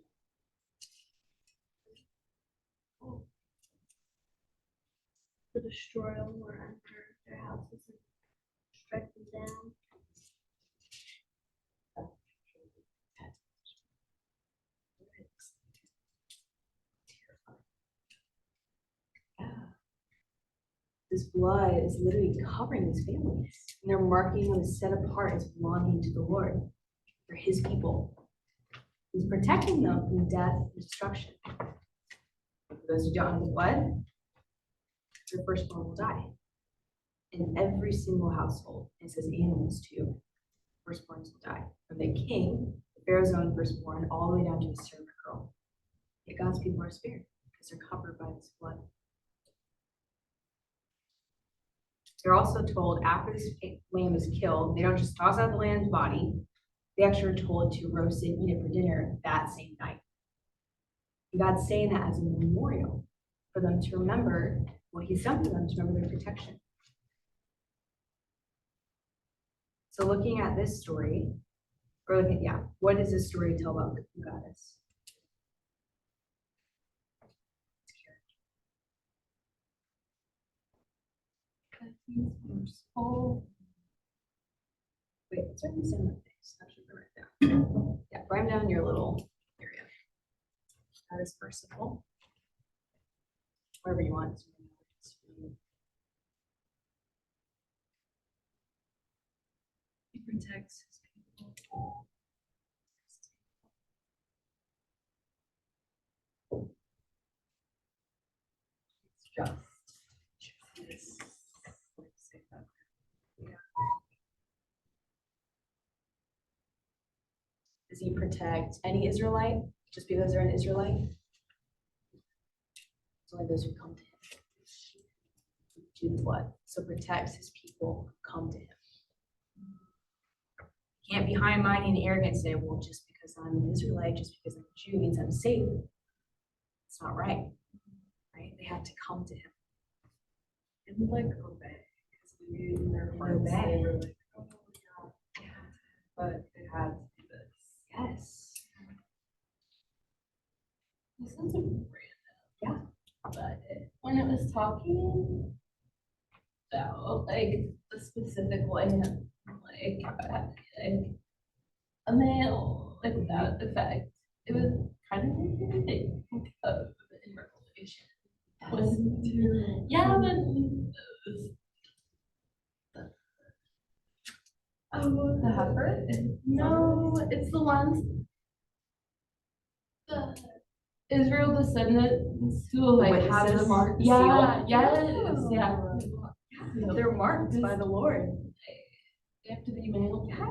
To destroy them or enter their houses and strike them down. This blood is literally covering these families, and they're marking them as set apart as belonging to the Lord for his people. He's protecting them from death and destruction. For those who don't have the blood, their firstborn will die. In every single household, it says animals too, firstborns will die. From the king, the Pharaoh's own firstborn, all the way down to the servant girl. Yet God's people are spared because they're covered by this blood. They're also told after this lamb is killed, they don't just toss out the lamb's body. They actually are told to roast it and eat it for dinner that same night. And God's saying that as a memorial for them to remember what he's done for them, to remember their protection. So looking at this story, or looking at, what does this story tell about who God is? Wait, it's right in the face. I should write it down. Yeah, write down your little area. That is merciful. Wherever you want. He protects his people. It's just. Yes. Let's say that. Yeah. Does he protect any Israelite just because they're an Israelite? It's only those who come to him through the blood. So protects his people who come to him. He can't be high-minded and arrogant and say, well, just because I'm an Israelite, just because I'm a Jew means I'm saved. It's not right. Right? They have to come to him. And like obey, because maybe in their hearts Obey. they were like, oh yeah, but they had to do this. Yes. This one's a random. Yeah. But when it was talking about like the specific lamb, like a male, like that effect, it was kind of like a thing of in Revelation. When, yeah, but Oh, the heifer? no, it's the ones the Israel descendants who like have the Witnesses? mark. The Yeah, seal? yes, yeah. They're marked by the Lord. They have to be male. Yes.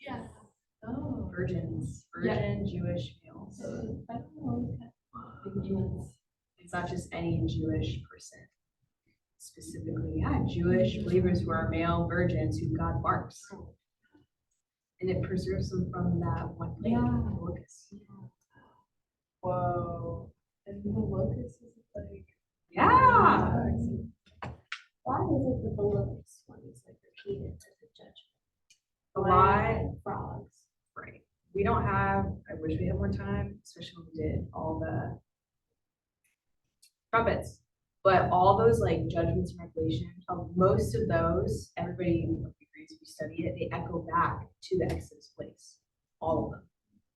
Yeah. Oh. Virgins. Virgin Jewish males. So I don't know. Thinking It's not just any Jewish person. Specifically, yeah, Jewish believers who are male virgins who God marks. And it preserves them from that one plague, the locust. Whoa. And the locust is like, Yeah. Why is it that the locust one is like repeated as a judgment? Why? Frogs. Right. We don't have, I wish we had more time, especially when we did all the trumpets. But all those like judgments and Revelation, most of those, everybody agrees if you study it, they echo back to the Exodus place. All of them.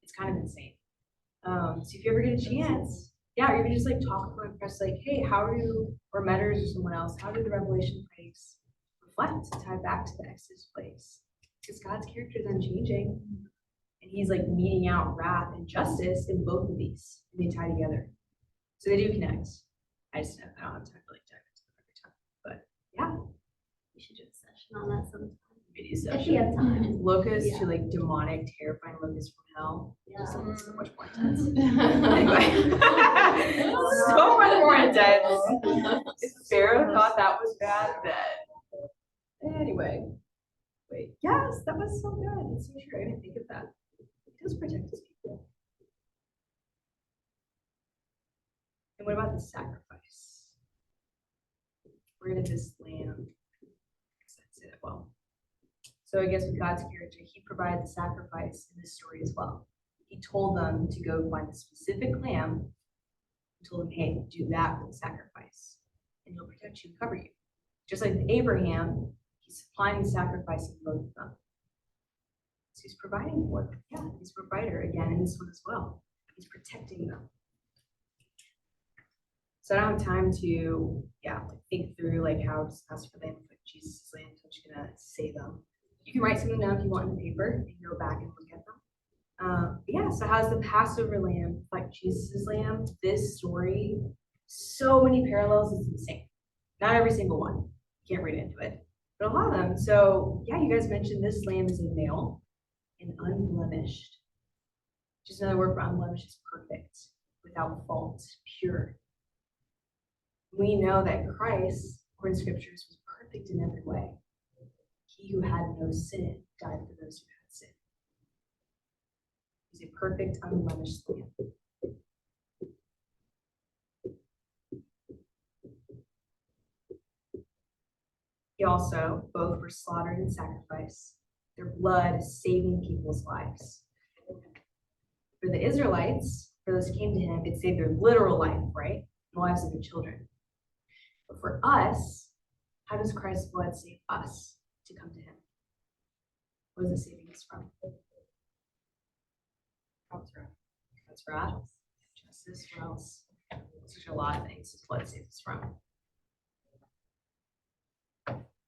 It's kind of insane. So if you ever get a chance, yeah, you can just like talk to a press, like, hey, how are you, or Metters or someone else, how did the Revelation place reflect, tie back to the Exodus place? Because God's character is unchanging. And he's like meting out wrath and justice in both of these. And they tie together. So they do connect. I don't have time to like dive into them every time. But yeah, We should do a session on that sometime. video If session. you have time. Locusts Yeah. to like demonic, terrifying locusts from hell. Yeah. So much more intense. Anyway. So much more intense. If Pharaoh thought that was bad, then. Anyway. Wait. Yes, that was so good. It's so true. I didn't think of that. He does protect his people. And what about the sacrifice? Where did this lamb well. So I guess with God's character, he provided the sacrifice in this story as well. He told them to go find a specific lamb and told them, hey, do that with the sacrifice, and he'll protect you and cover you. Just like with Abraham, he's supplying the sacrifice in both of them. So he's providing for them. Yeah, he's a provider again in this one as well. He's protecting them. So I don't have time to, think through like how does Passover lamb affect Jesus' lamb. So I'm just gonna say them. You can write something down if you want in the paper and go back and look at them. So how's the Passover lamb like Jesus' lamb? This story, so many parallels, it's insane. Not every single one. You can't read into it, but a lot of them. So yeah, you guys mentioned this lamb is a male and unblemished. Just another word for unblemished is perfect, without fault, pure. We know that Christ, according to scriptures, was perfect in every way. He who had no sin died for those who had sin. He's a perfect, unblemished lamb. He also, both were slaughtered and sacrificed, their blood saving people's lives. For the Israelites, for those who came to him, it saved their literal life, right? The lives of their children. But for us, how does Christ's blood save us to come to him? What is it saving us from? That's right. Justice. What else? There's a lot of things his blood saves us from.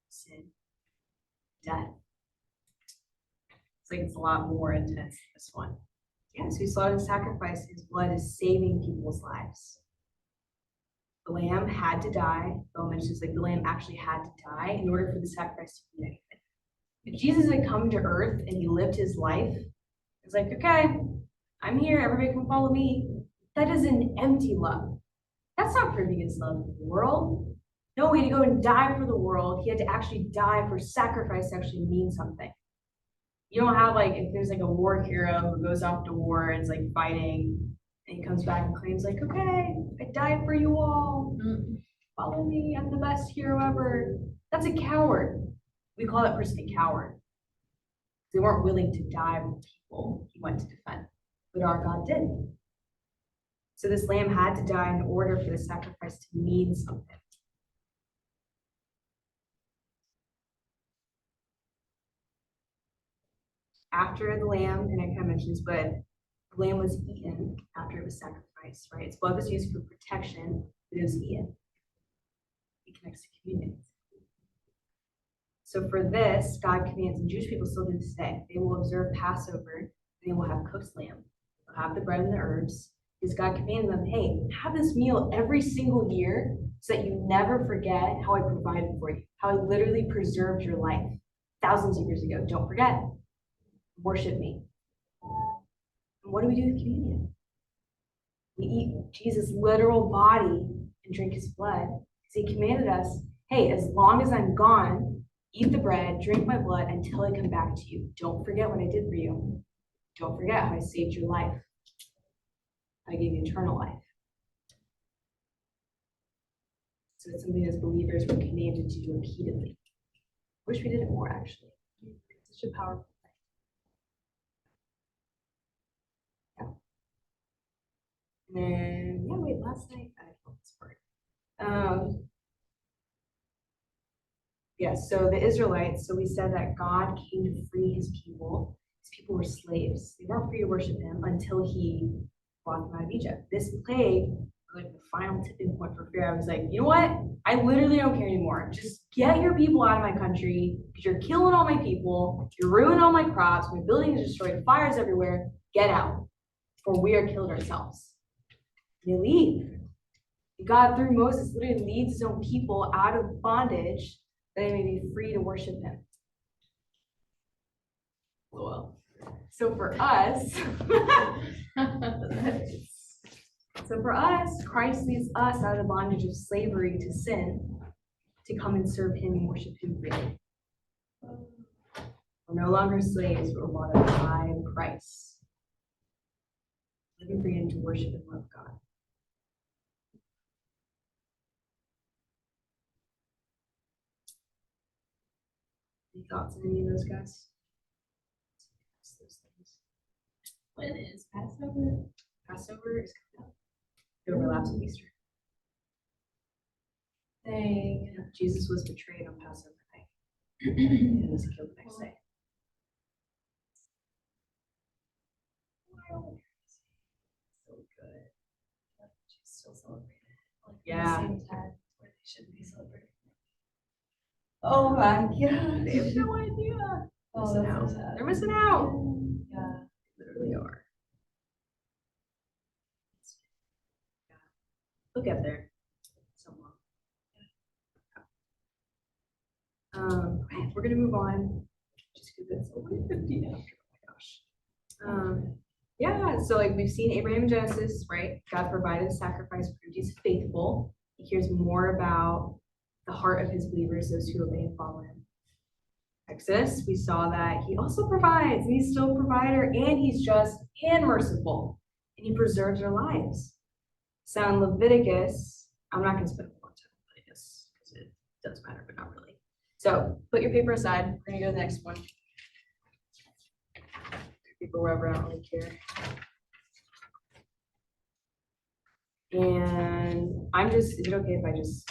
Sin. Death. It's like it's a lot more intense than this one. Yeah, so he slaughtered and sacrificed. His blood is saving people's lives. The lamb had to die. Bill mentions like the lamb actually had to die in order for the sacrifice to be anything. If Jesus had come to earth and he lived his life, it's like, okay, I'm here, everybody can follow me. That is an empty love. That's not proving his love for the world. No, he had to go and die for the world. He had to actually die for sacrifice to actually mean something. You don't have like, if there's like a war hero who goes off to war and is like fighting, and he comes back and claims like, okay, I died for you all. Follow me, I'm the best hero ever. That's a coward. We call that person a coward. They weren't willing to die for people he went to defend, but our God did. So this lamb had to die in order for the sacrifice to mean something. After the lamb, and I kind of mentioned this, but the lamb was eaten after it was sacrificed, right? Its blood was used for protection, but it was eaten. It connects to communion. So for this, God commands, and Jewish people still do this today, they will observe Passover, and they will have cooked lamb. They'll have the bread and the herbs, because God commanded them, hey, have this meal every single year so that you never forget how I provided for you, how I literally preserved your life thousands of years ago. Don't forget. Worship me. And what do we do with communion? We eat Jesus' literal body and drink his blood. Because he commanded us, hey, as long as I'm gone, eat the bread, drink my blood until I come back to you. Don't forget what I did for you. Don't forget how I saved your life. I gave you eternal life. So it's something as believers we're commanded to do repeatedly. Wish we did it more, actually. It's such a powerful thing. Yeah. And then, last night I felt this part. So the Israelites, so we said that God came to free his people. His people were slaves. They weren't free to worship him until he brought them out of Egypt. This plague was like the final tipping point for Pharaoh. I was like, you know what? I literally don't care anymore. Just get your people out of my country because you're killing all my people. You're ruining all my crops. My buildings are destroyed. Fires everywhere. Get out, for we are killed ourselves. They leave. God, through Moses, literally leads his own people out of bondage that they may be free to worship him. Well, so for us, Christ leads us out of the bondage of slavery to sin to come and serve him and worship him freely. We're no longer slaves, but we're bought by Christ. Living free and to worship and love God. Any thoughts on any of those guys? Those things. When is Passover? Passover is coming up. It overlaps with Easter. Dang. Jesus was betrayed on Passover night. And was killed the next day. So good. She's still celebrated. Like, Yeah. At the same time where they shouldn't be celebrating. Oh my God. They have no idea. Oh, Missing that's out. so sad. They're missing out. Yeah. They literally are. Yeah. We'll get there. Somewhere. Okay, we're gonna move on. Just because it's only 15 after. Oh my gosh. Yeah, so like we've seen Abraham in Genesis, right? God provided a sacrifice, proved he's faithful. He cares more about the heart of his believers, those who obey and follow him. Exodus, we saw that he also provides, and he's still a provider, and he's just and merciful, and he preserves our lives. So in Leviticus, I'm not gonna spend a lot of time on Leviticus because it does matter, but not really. So put your paper aside. We're gonna go to the next one. Paper wherever, I don't really care. And I'm just, is it okay if I just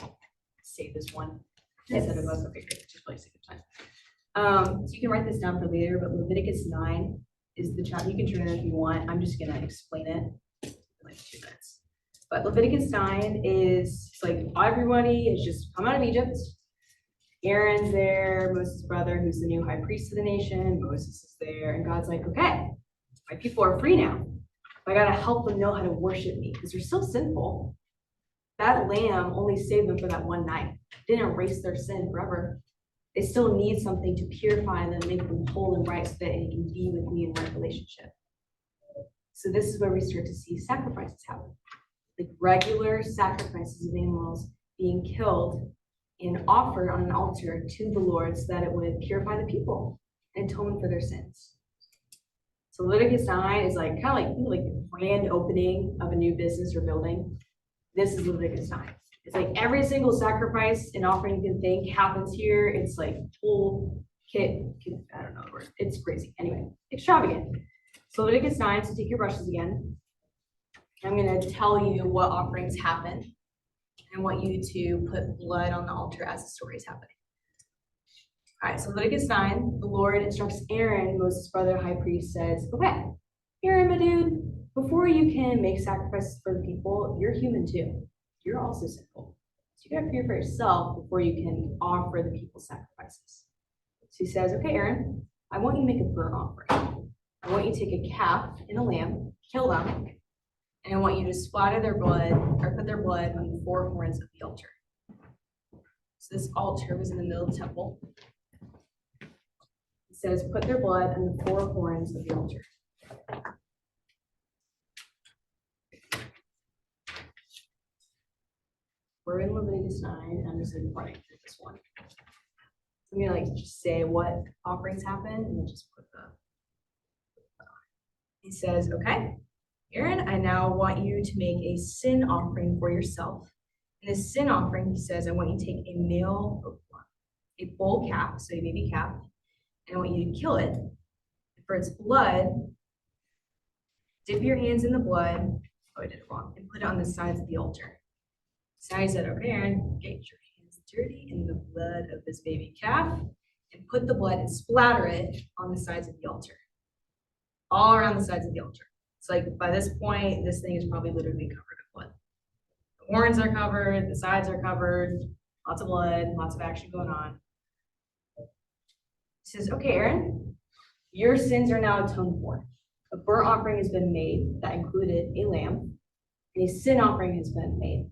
save this one? Instead of us, okay, great, just like save the time. So you can write this down for later, but Leviticus 9 is the chapter. You can turn it if you want. I'm just gonna explain it in like 2 minutes. But Leviticus 9 is it's like everybody is just come out of Egypt. Aaron's there, Moses' brother, who's the new high priest of the nation. Moses is there, and God's like, okay, my people are free now. But I gotta help them know how to worship me because they're still sinful. That lamb only saved them for that one night. It didn't erase their sin forever. They still need something to purify them, make them whole and right so that they can be with me in right relationship. So this is where we start to see sacrifices happen. Like regular sacrifices of animals being killed and offered on an altar to the Lord so that it would purify the people and atone for their sins. So Leviticus 9 is like kind of like the grand opening of a new business or building. This is Leviticus 9. It's like every single sacrifice and offering you can think happens here. It's like full kit, I don't know the word. It's crazy. Anyway, extravagant. So Leviticus 9, so take your brushes again. I'm gonna tell you what offerings happen. I want you to put blood on the altar as the story is happening. All right, so Leviticus 9, the Lord instructs Aaron, Moses' brother, high priest, says, okay, Aaron, my dude, before you can make sacrifices for the people, you're human too. You're also sinful. So you gotta purify yourself before you can offer the people sacrifices. So he says, okay, Aaron, I want you to make a burnt offering. I want you to take a calf and a lamb, kill them, and I want you to splatter their blood or put their blood on the 4 horns of the altar. So this altar was in the middle of the temple. It says, put their blood on the 4 horns of the altar. We're in Leviticus 9, and I'm just running through this one. So I'm gonna just say what offerings happen and then just put the. He says, okay, Aaron, I now want you to make a sin offering for yourself. In this sin offering, he says, I want you to take a bull calf, so a baby calf, and I want you to kill it. And for its blood, dip your hands in the blood, oh, I did it wrong, and put it on the sides of the altar. So now he said, okay, Aaron, get your hands dirty in the blood of this baby calf, and put the blood and splatter it on the sides of the altar. All around the sides of the altar. It's like by this point, this thing is probably literally covered in blood. The horns are covered, the sides are covered, lots of blood, lots of action going on. He says, okay, Aaron, your sins are now atoned for. A burnt offering has been made that included a lamb, and a sin offering has been made.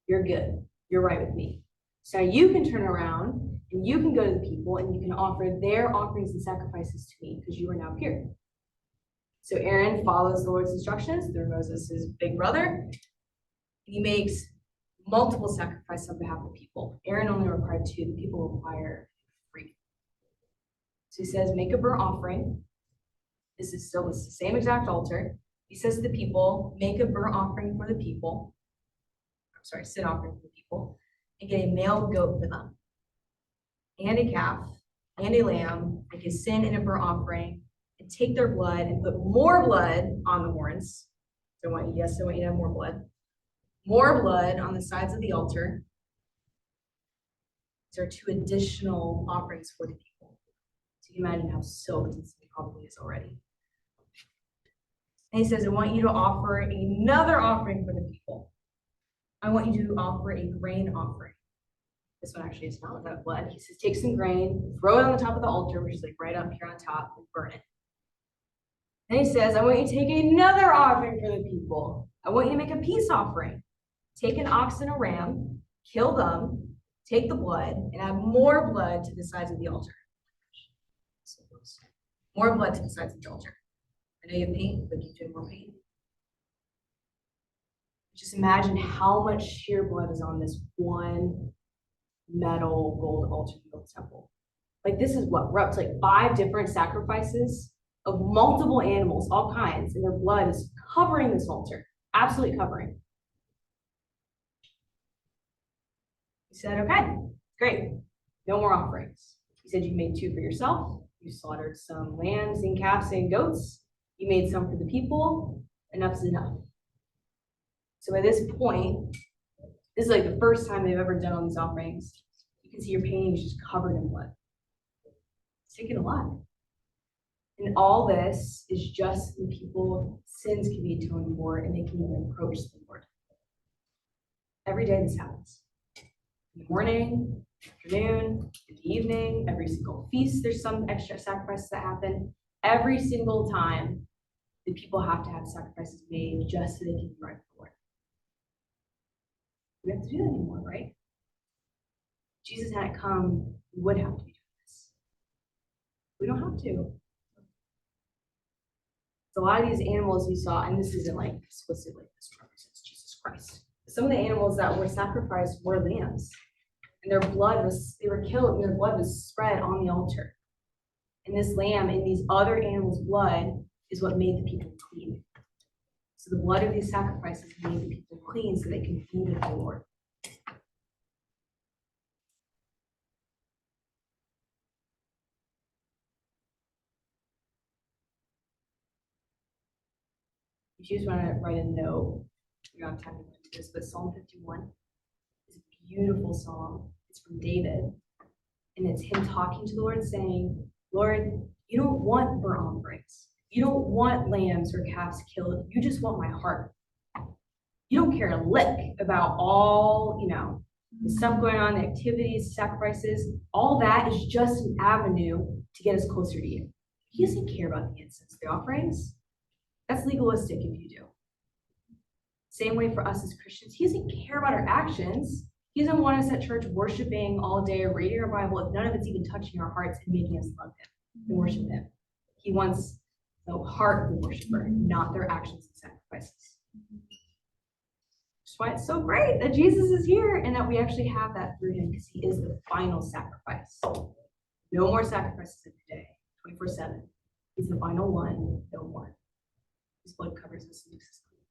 You're good. You're right with me. So you can turn around and you can go to the people and you can offer their offerings and sacrifices to me because you are now pure. So Aaron follows the Lord's instructions through Moses' big brother. He makes multiple sacrifices on behalf of people. Aaron only required 2, the people require 3. So he says, make a burnt offering. This is still the same exact altar. He says to the people, make a burnt offering for the people. Sin offering for the people, and get a male goat for them, and a calf, and a lamb, like a sin and a burnt offering, and take their blood and put more blood on the horns. So I want you to have more blood. More blood on the sides of the altar. These are 2 additional offerings for the people. So you can imagine how soaked this probably is already. And he says, I want you to offer another offering for the people. I want you to offer a grain offering. This one actually is not without blood. He says, take some grain, throw it on the top of the altar, which is like right up here on top, and burn it. Then he says, I want you to take another offering for the people. I want you to make a peace offering. Take an ox and a ram, kill them, take the blood, and add more blood to the sides of the altar. More blood to the sides of the altar. I know you have paint, but keep doing more paint. Just imagine how much sheer blood is on this one metal gold altar in the temple. Like this is what, we're up to like 5 different sacrifices of multiple animals, all kinds, and their blood is covering this altar, absolutely covering. He said, okay, great, no more offerings. He said, you made 2 for yourself. You slaughtered some lambs and calves and goats. You made some for the people. Enough is enough. So by this point, this is like the first time they've ever done all these offerings. You can see your painting is just covered in blood. It's taken a lot. And all this is just so people's sins can be atoned for and they can even approach the Lord. Every day this happens. In the morning, afternoon, in the evening, every single feast, there's some extra sacrifices that happen. Every single time, the people have to have sacrifices made just so they can be right with the Lord. We have to do that anymore, right? If Jesus hadn't come, we would have to be doing this. We don't have to. So a lot of these animals you saw, and this isn't like explicitly this represents Jesus Christ. Some of the animals that were sacrificed were lambs. And their blood was, they were killed and their blood was spread on the altar. And this lamb and these other animals' blood is what made the people clean. So the blood of these sacrifices made the people clean so they can be with the Lord. If you just want to write a note, we don't have time to go into this, but Psalm 51 is a beautiful psalm. It's from David. And it's him talking to the Lord saying, Lord, you don't want burnt offerings. You don't want lambs or calves killed. You just want my heart. You don't care a lick about all, the stuff going on, the activities, sacrifices. All that is just an avenue to get us closer to you. He doesn't care about the incense, the offerings. That's legalistic if you do. Same way for us as Christians. He doesn't care about our actions. He doesn't want us at church worshiping all day or reading our Bible if none of it's even touching our hearts and making us love him and worship him. He wants the heart of the worshiper, not their actions and sacrifices. That's why it's so great that Jesus is here and that we actually have that through him because he is the final sacrifice. No more sacrifices every day, 24/7. He's the final one, no more. His blood covers us and makes us clean.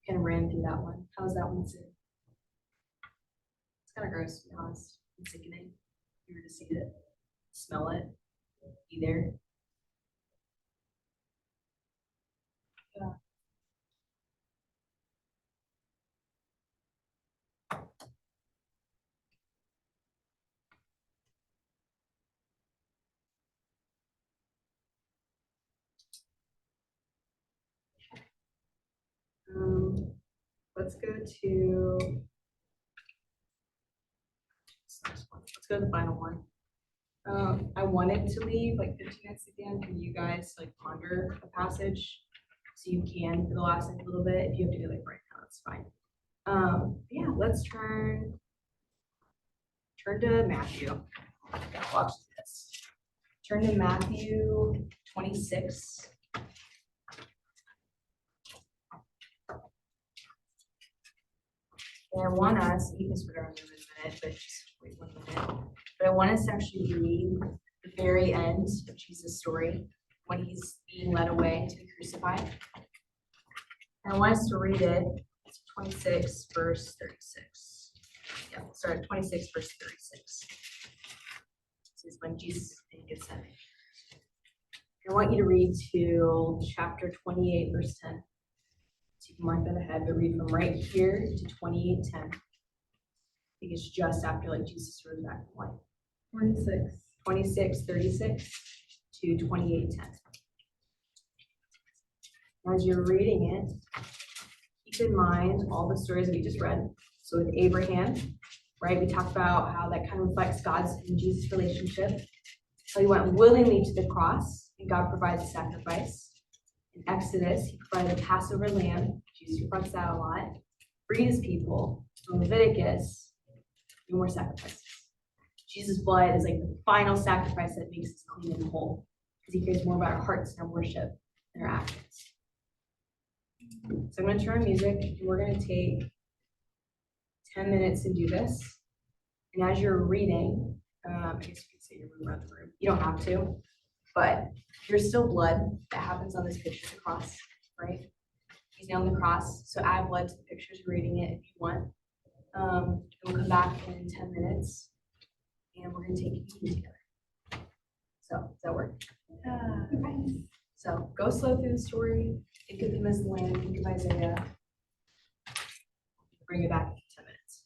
Kind of ran through that one. How's that one sit? It's kind of gross, to be honest. It's sickening. You were to see it, smell it, be there. Yeah. Let's go to the final one. I wanted to leave like 15 minutes again for you guys to like ponder a passage, so you can for the last like, little bit. If you have to do like right now, that's fine. Yeah, let's turn to Matthew. Watch this. Turn to Matthew 26. And I want us, you can sort of remove in a minute, but just wait 1 minute. But I want us to actually read the very end of Jesus' story when he's being led away to be crucified. And I want us to read it. It's 26, verse 36. Yeah, we'll start at 26, verse 36. This is when Jesus in Gethsemane. I want you to read to chapter 28, verse 10. So you can mark that ahead, but read from right here to 28:10. I think it's just after like Jesus rose back from life. 26. 26:36 to 28:10. As you're reading it, keep in mind all the stories that we just read. So with Abraham, right, we talked about how that kind of reflects God's and Jesus' relationship. So he went willingly to the cross, and God provides a sacrifice. In Exodus, he provided a Passover lamb. Jesus reflects that a lot. Freed his people. In Leviticus, no more sacrifices. Jesus' blood is like the final sacrifice that makes us clean and whole, because he cares more about our hearts and our worship than our actions. So I'm going to turn on music, and we're going to take 10 minutes and do this. And as you're reading, I guess you could say you're moving around the room. You don't have to, but there's still blood that happens on this picture of the cross, right? He's nailed on the cross, so add blood to the pictures, reading it if you want. And we'll come back in 10 minutes, and we're going to take communion together. So, does that work? Okay. So, go slow through the story. Think of him as the Lamb, think of Isaiah. Bring it back in 10 minutes.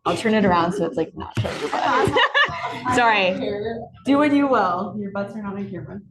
I'll turn it around so it's like not showing your butt. Sorry. Do what you will. Your butts are not on camera.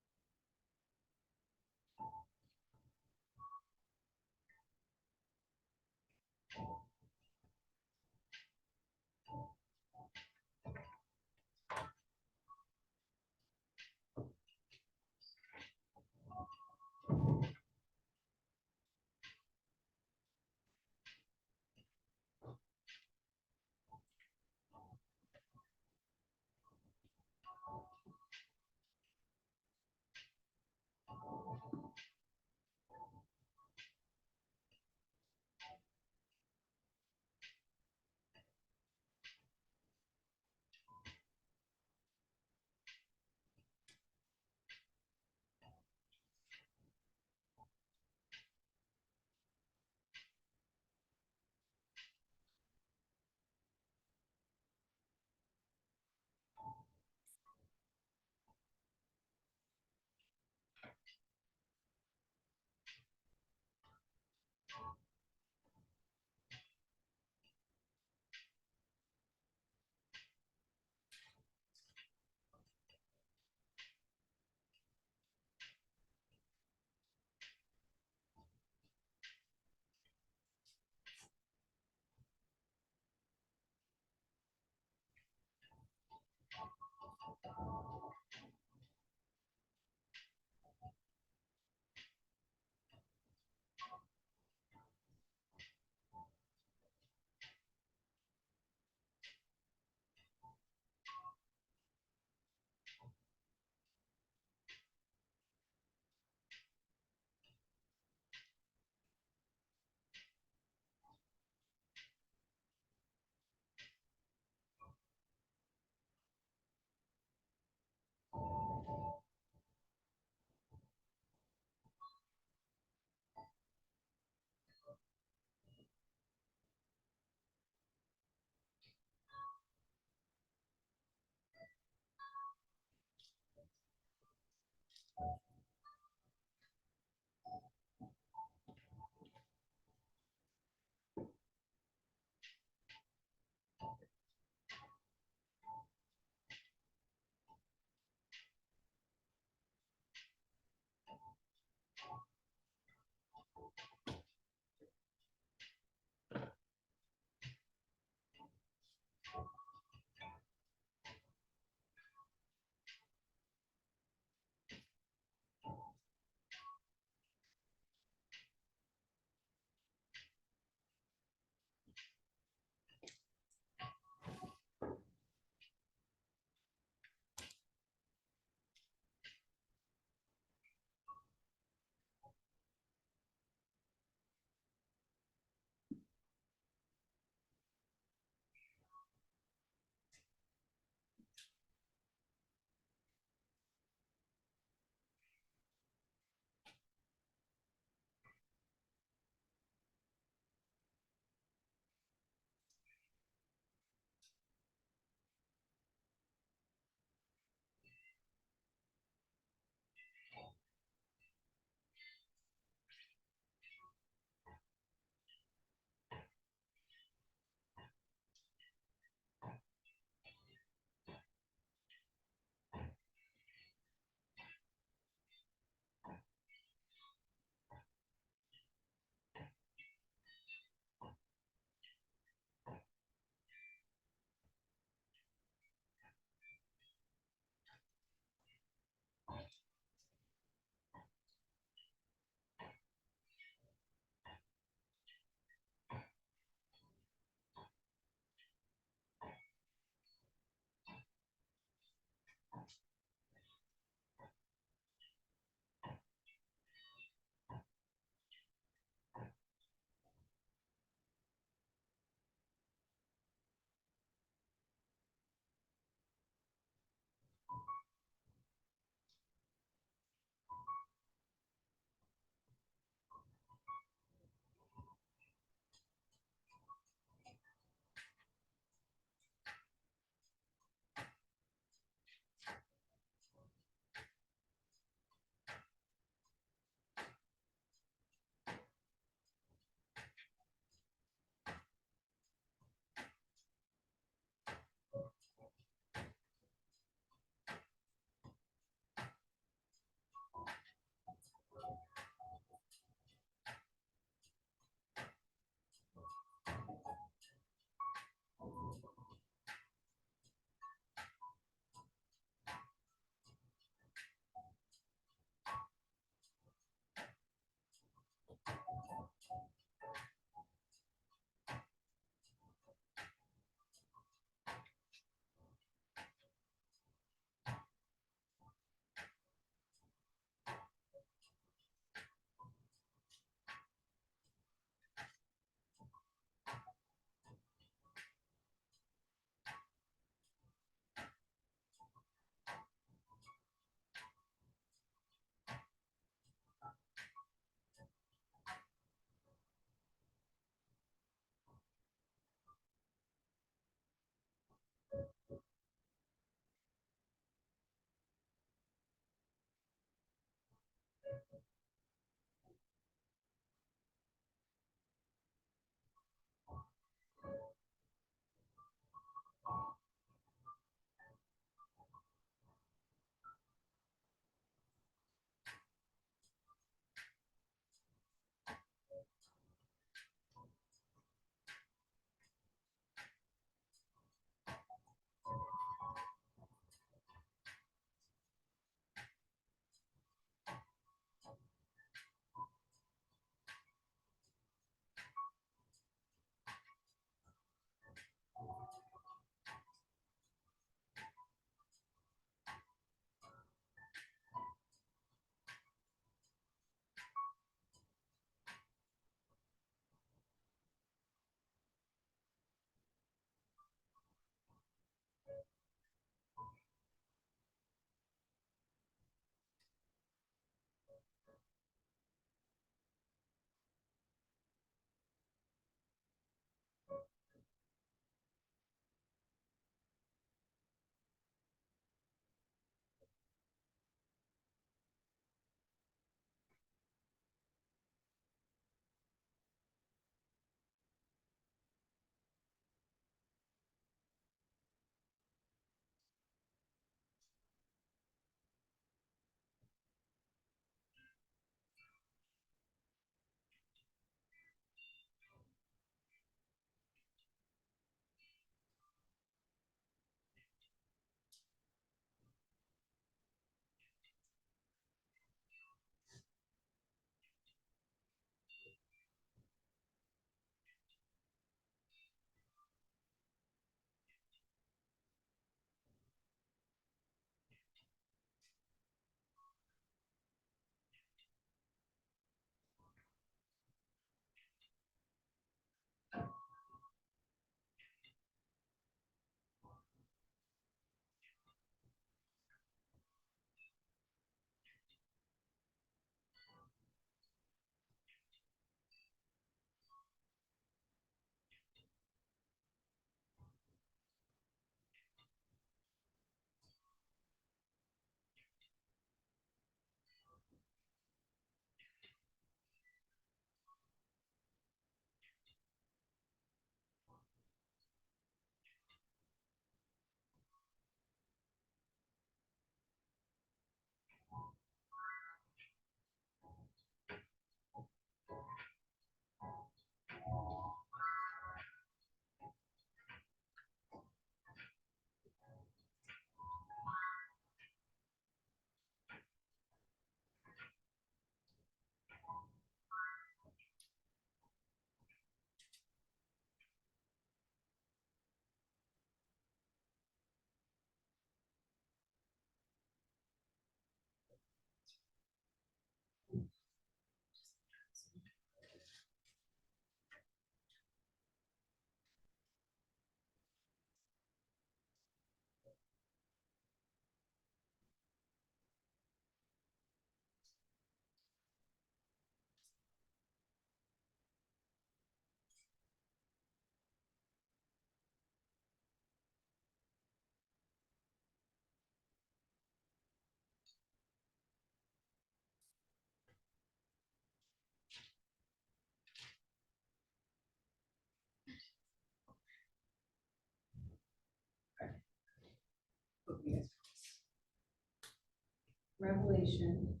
Revelation.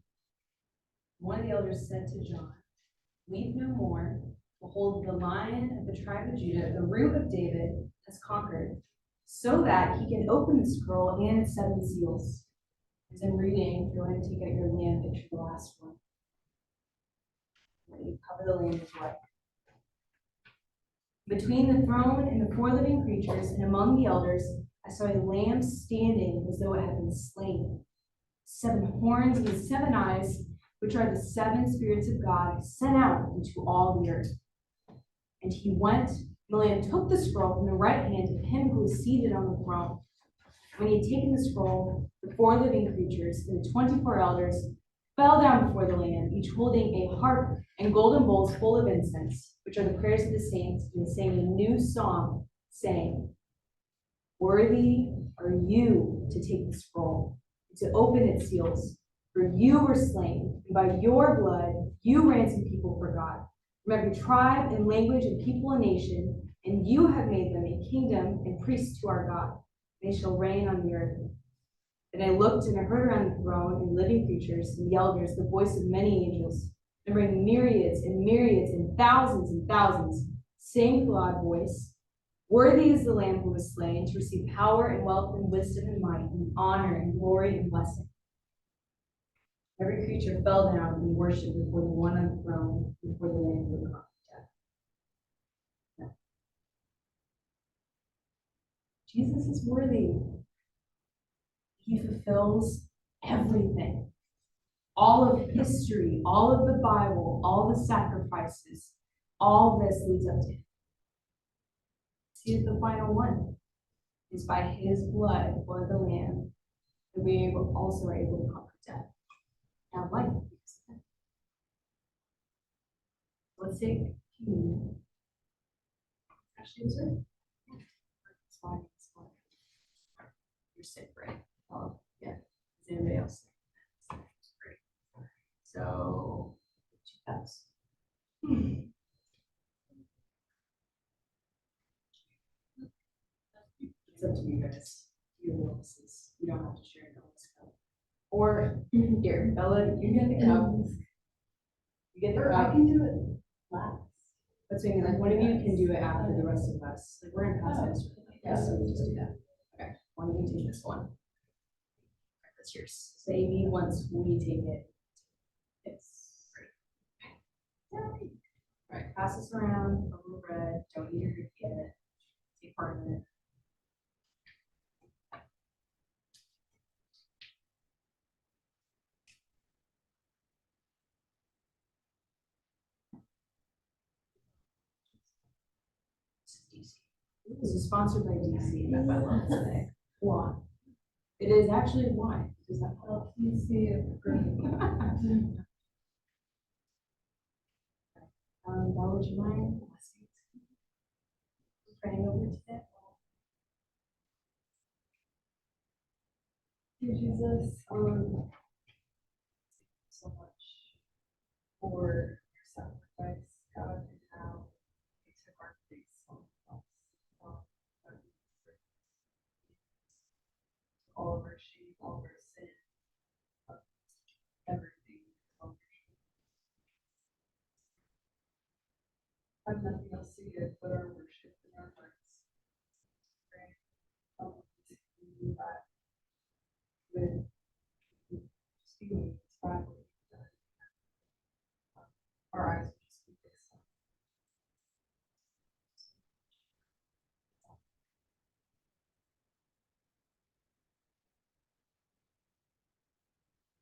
One of the elders said to John, "Weep no more. Behold, the Lion of the tribe of Judah, the Root of David, has conquered, so that he can open the scroll and its 7 seals." As I'm reading, if you want to take out your lamb, picture the last one. You cover the lamb with white. Between the throne and the 4 living creatures, and among the elders, I saw a lamb standing as though it had been slain. 7 horns and 7 eyes, which are the 7 spirits of God sent out into all the earth. And he went, the Lamb took the scroll from the right hand of him who was seated on the throne. When he had taken the scroll, the 4 living creatures and the 24 elders fell down before the Lamb, each holding a harp and golden bowls full of incense, which are the prayers of the saints, and sang a new song, saying, "Worthy are you to take the scroll, to open its seals, For you were slain, and by your blood you ransomed people for God, from every tribe and language and people and nation, and you have made them a kingdom and priests to our God. They shall reign on the earth. And I looked and I heard around the throne and living creatures and the elders the voice of many angels, numbering myriads and thousands, saying with a loud voice, worthy is the Lamb who was slain to receive power and wealth and wisdom and might and honor and glory and blessing. Every creature fell down and worshipped before the one on the throne, before the Lamb who was conquered death. No. Jesus is worthy. He fulfills everything. All of history, all of the Bible, all the sacrifices, all this leads up to him. He is the final one. It's by his blood, blood of the Lamb, that we also are able to conquer death. Now life. Let's take communion. Ashley, is it? It's fine. It's fine. You're sick, right? Oh, yeah. Is anybody else sick? Great. So, 2 cups. It's up to you guys. Your illnesses. You don't have to share an illness cup. Or here, Bella, you get the cup. You get the Or cup. I can do it last. That's what I mean. Like one of you can do it after the rest of us. Like we're in process. Yeah, so we just do that. Okay. One of you take this one. Okay, that's yours. So Amy, once we take it. It's great. All right, pass this around. A little bread. Don't eat or forget it. Take part in it. This is sponsored by DC. That's what I love today. Why? It is actually why. Does that help? DC. Bella, would you mind praying over today? Dear Jesus, so much for your sacrifice, God, and how you took our place on the cross. All of our shame, all of our sin, everything. I have nothing else to give but our worship and our hearts. Pray, to do that with just being inspired. Our eyes will just be fixed on.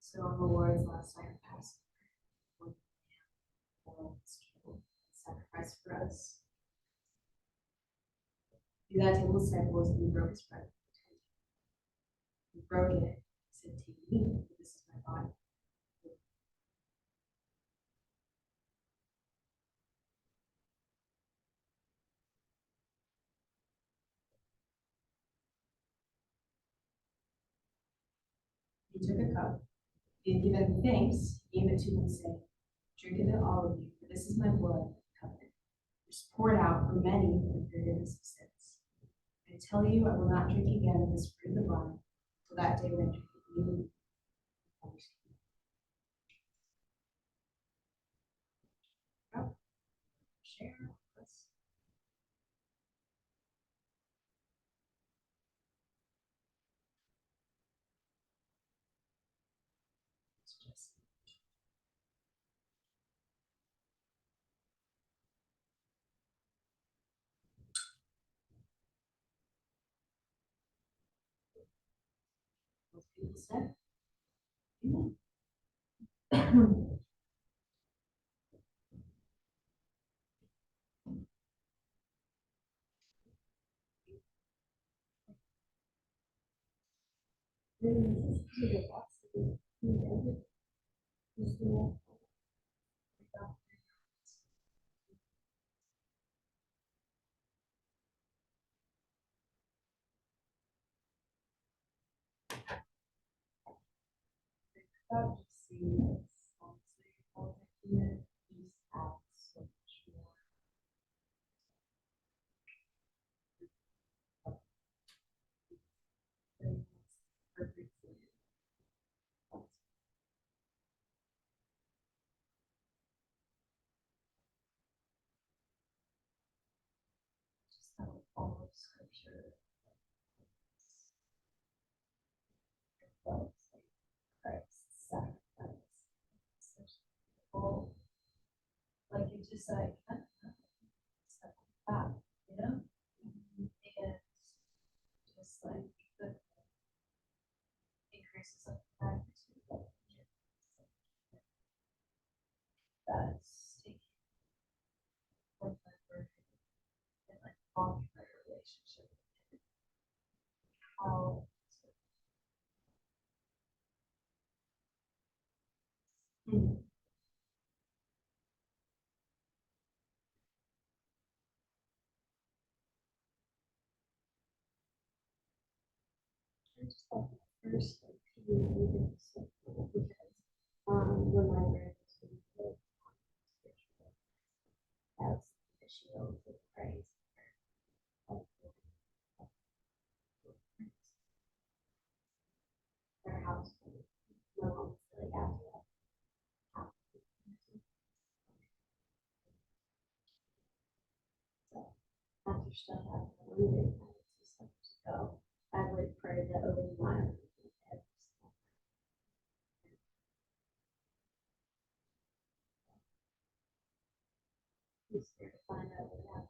So on the Lord's last night of Passover, sacrifice for us. Do that table disciples and he broke his bread. He broke it. He said, take me, this is my body. He took a cup. He had given thanks. He gave it to them, saying, drink of it, all of you, for this is my blood of the covenant, which is poured out for many for the forgiveness of sins. I tell you, I will not drink again of this fruit of the vine till that day when I drink it new in the Father's kingdom. Oh, share. Let's just most people said. Amen. see this, honestly, while taking it, just adds so much more. And it's perfect for you. Just how all of scripture reflects like Christ's sacrifice. Such beautiful, like it just like I don't know, stuff like that, you know? And just like the increases of magnitude of that's taking one member and like long my relationship with him. How I just thought the first like community was so cool because when my grandma was doing the spiritual, that was the shield with praise. Their house, my mom was like after that. So after stuff happened, I didn't have to stuff to go. I would pray that over my head. Just to find out what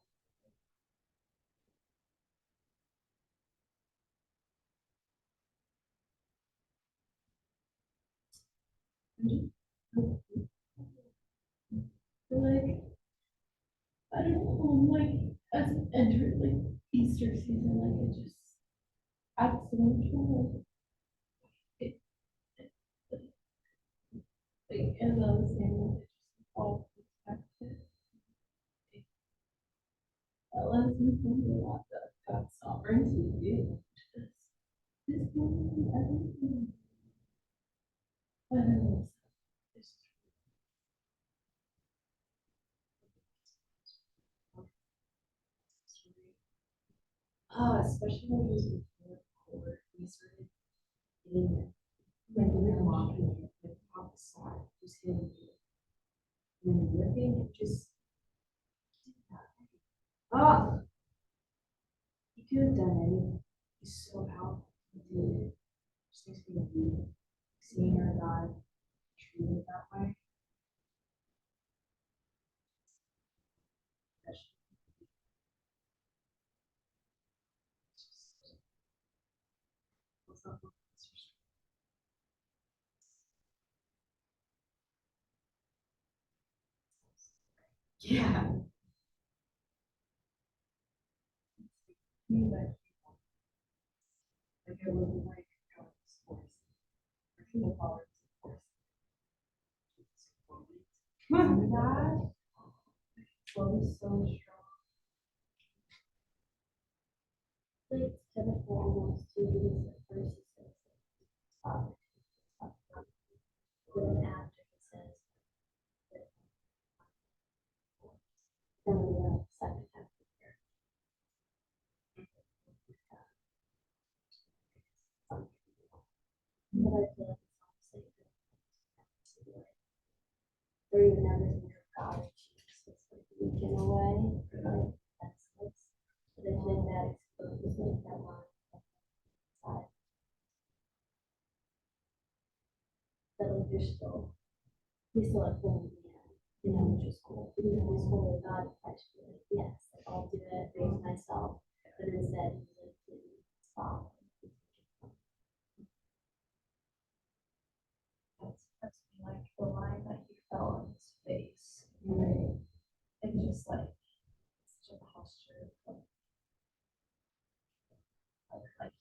happened. Like, I don't know, like, as it entered, like, Easter season, like, it just adds so much more. Like, as I was saying, like, it just all comes back to it. That lets me know a lot that God's sovereignty is this moment, everything. I don't know. It's just Especially when he was before court, we started getting it. When we were walking it, like outside, just hitting you. And then ripping, it just. Oh! He could have done anything. He's so powerful. He did it. Just makes me weep. Seeing our God treated that way. Yeah. Me, like it wasn't like God's force. Or people call it force. That Love is so strong. Like it's pitiful almost too because at first it says stop, stop, but then after it says that then the second half of the prayer. But I feel like it's also like or even everything of God or Jesus is like weak in a way, or like that's but I feel like that exposes like that line side that like he's still like holy man, you know, which is cool. Even though he's holy God, I should be like, yes, like I'll do it, raise myself, but instead he's like, stop. that's like the line that he fell on his face, right? And just like such a posture of like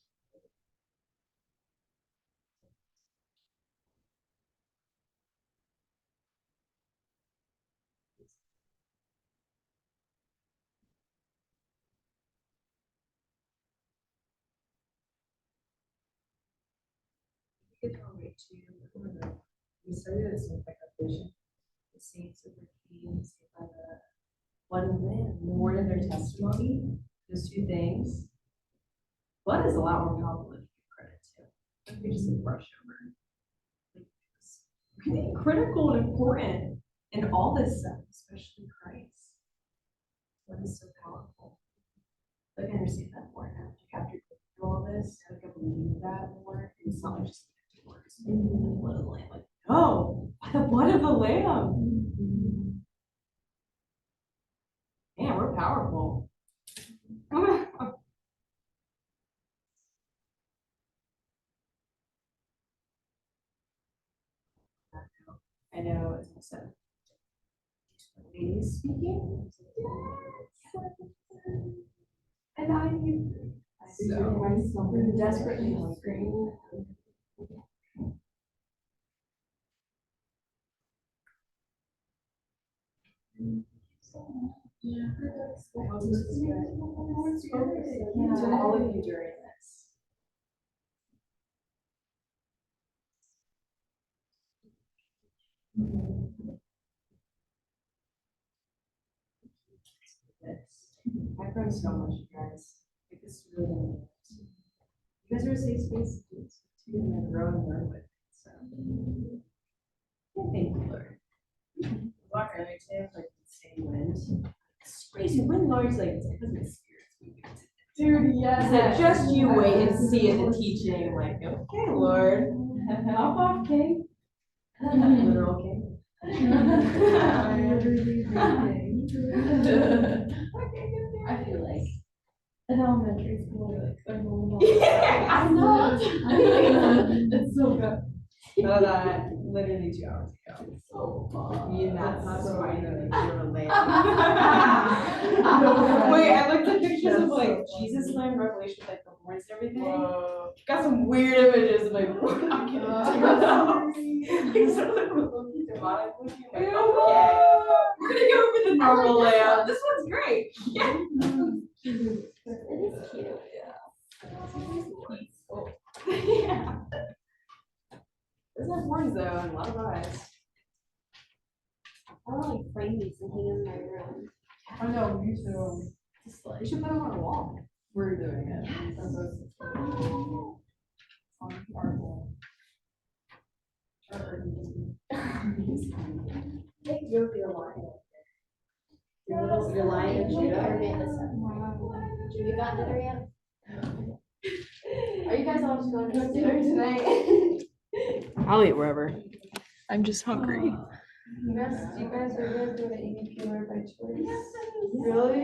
You could go right to the We started it saved by the vision. The saints overcame, saved by the blood of the Lamb, the word of their testimony. Those two things. Blood is a lot more powerful than you give credit to. Like we just like brush over. Like, it's really critical and important in all this stuff, especially Christ. Blood is so powerful. Like I understand that more now. Like after going through all this, I like I believe that more. And it's not like just empty words. The blood of the Lamb. Like, no, by the blood of the Lamb. Man, we're powerful. I know it's also ladies speaking. Yes. And I'm so desperately hungry. Yeah. I hope this is good. To all of you during this. I've grown so much, you guys. Like this is really good. You guys are a safe space to do this too, and I grow and learn with it. So yeah, thank you, Lord. Walk earlier today, like the same wind. It's crazy. Wind Lord's like it's because my spirit's moving today. Dude, yes. Like just you wait and see it in teaching. Like, okay, Lord. Hop off, King. Literal King. I feel like in elementary school, like they're going I know. It's so good. No, that literally 2 hours ago. So fun. Me and Matt's not so funny that like you're late. Wait, I looked at pictures of like Jesus land Revelation with like the horns and everything. Whoa. Got some weird images of like I'm kidding. Like some like looking demonic looking. Like, okay, we're gonna go over the normal layout. This one's great. Yeah. It is cute. Yeah. Doesn't have horns though, and a lot of eyes. I want to like frame these and hang them in my room. I know, me too. Just like We should put them on a wall. We're doing it. That's what on our wall. I think you'll be a lion. Your lion of Judah or Amanda. Have you gotten dinner yet? Are you guys all just going to dinner tonight? I'll eat wherever. I'm just hungry. You guys are going to eat peeler by choice? Really?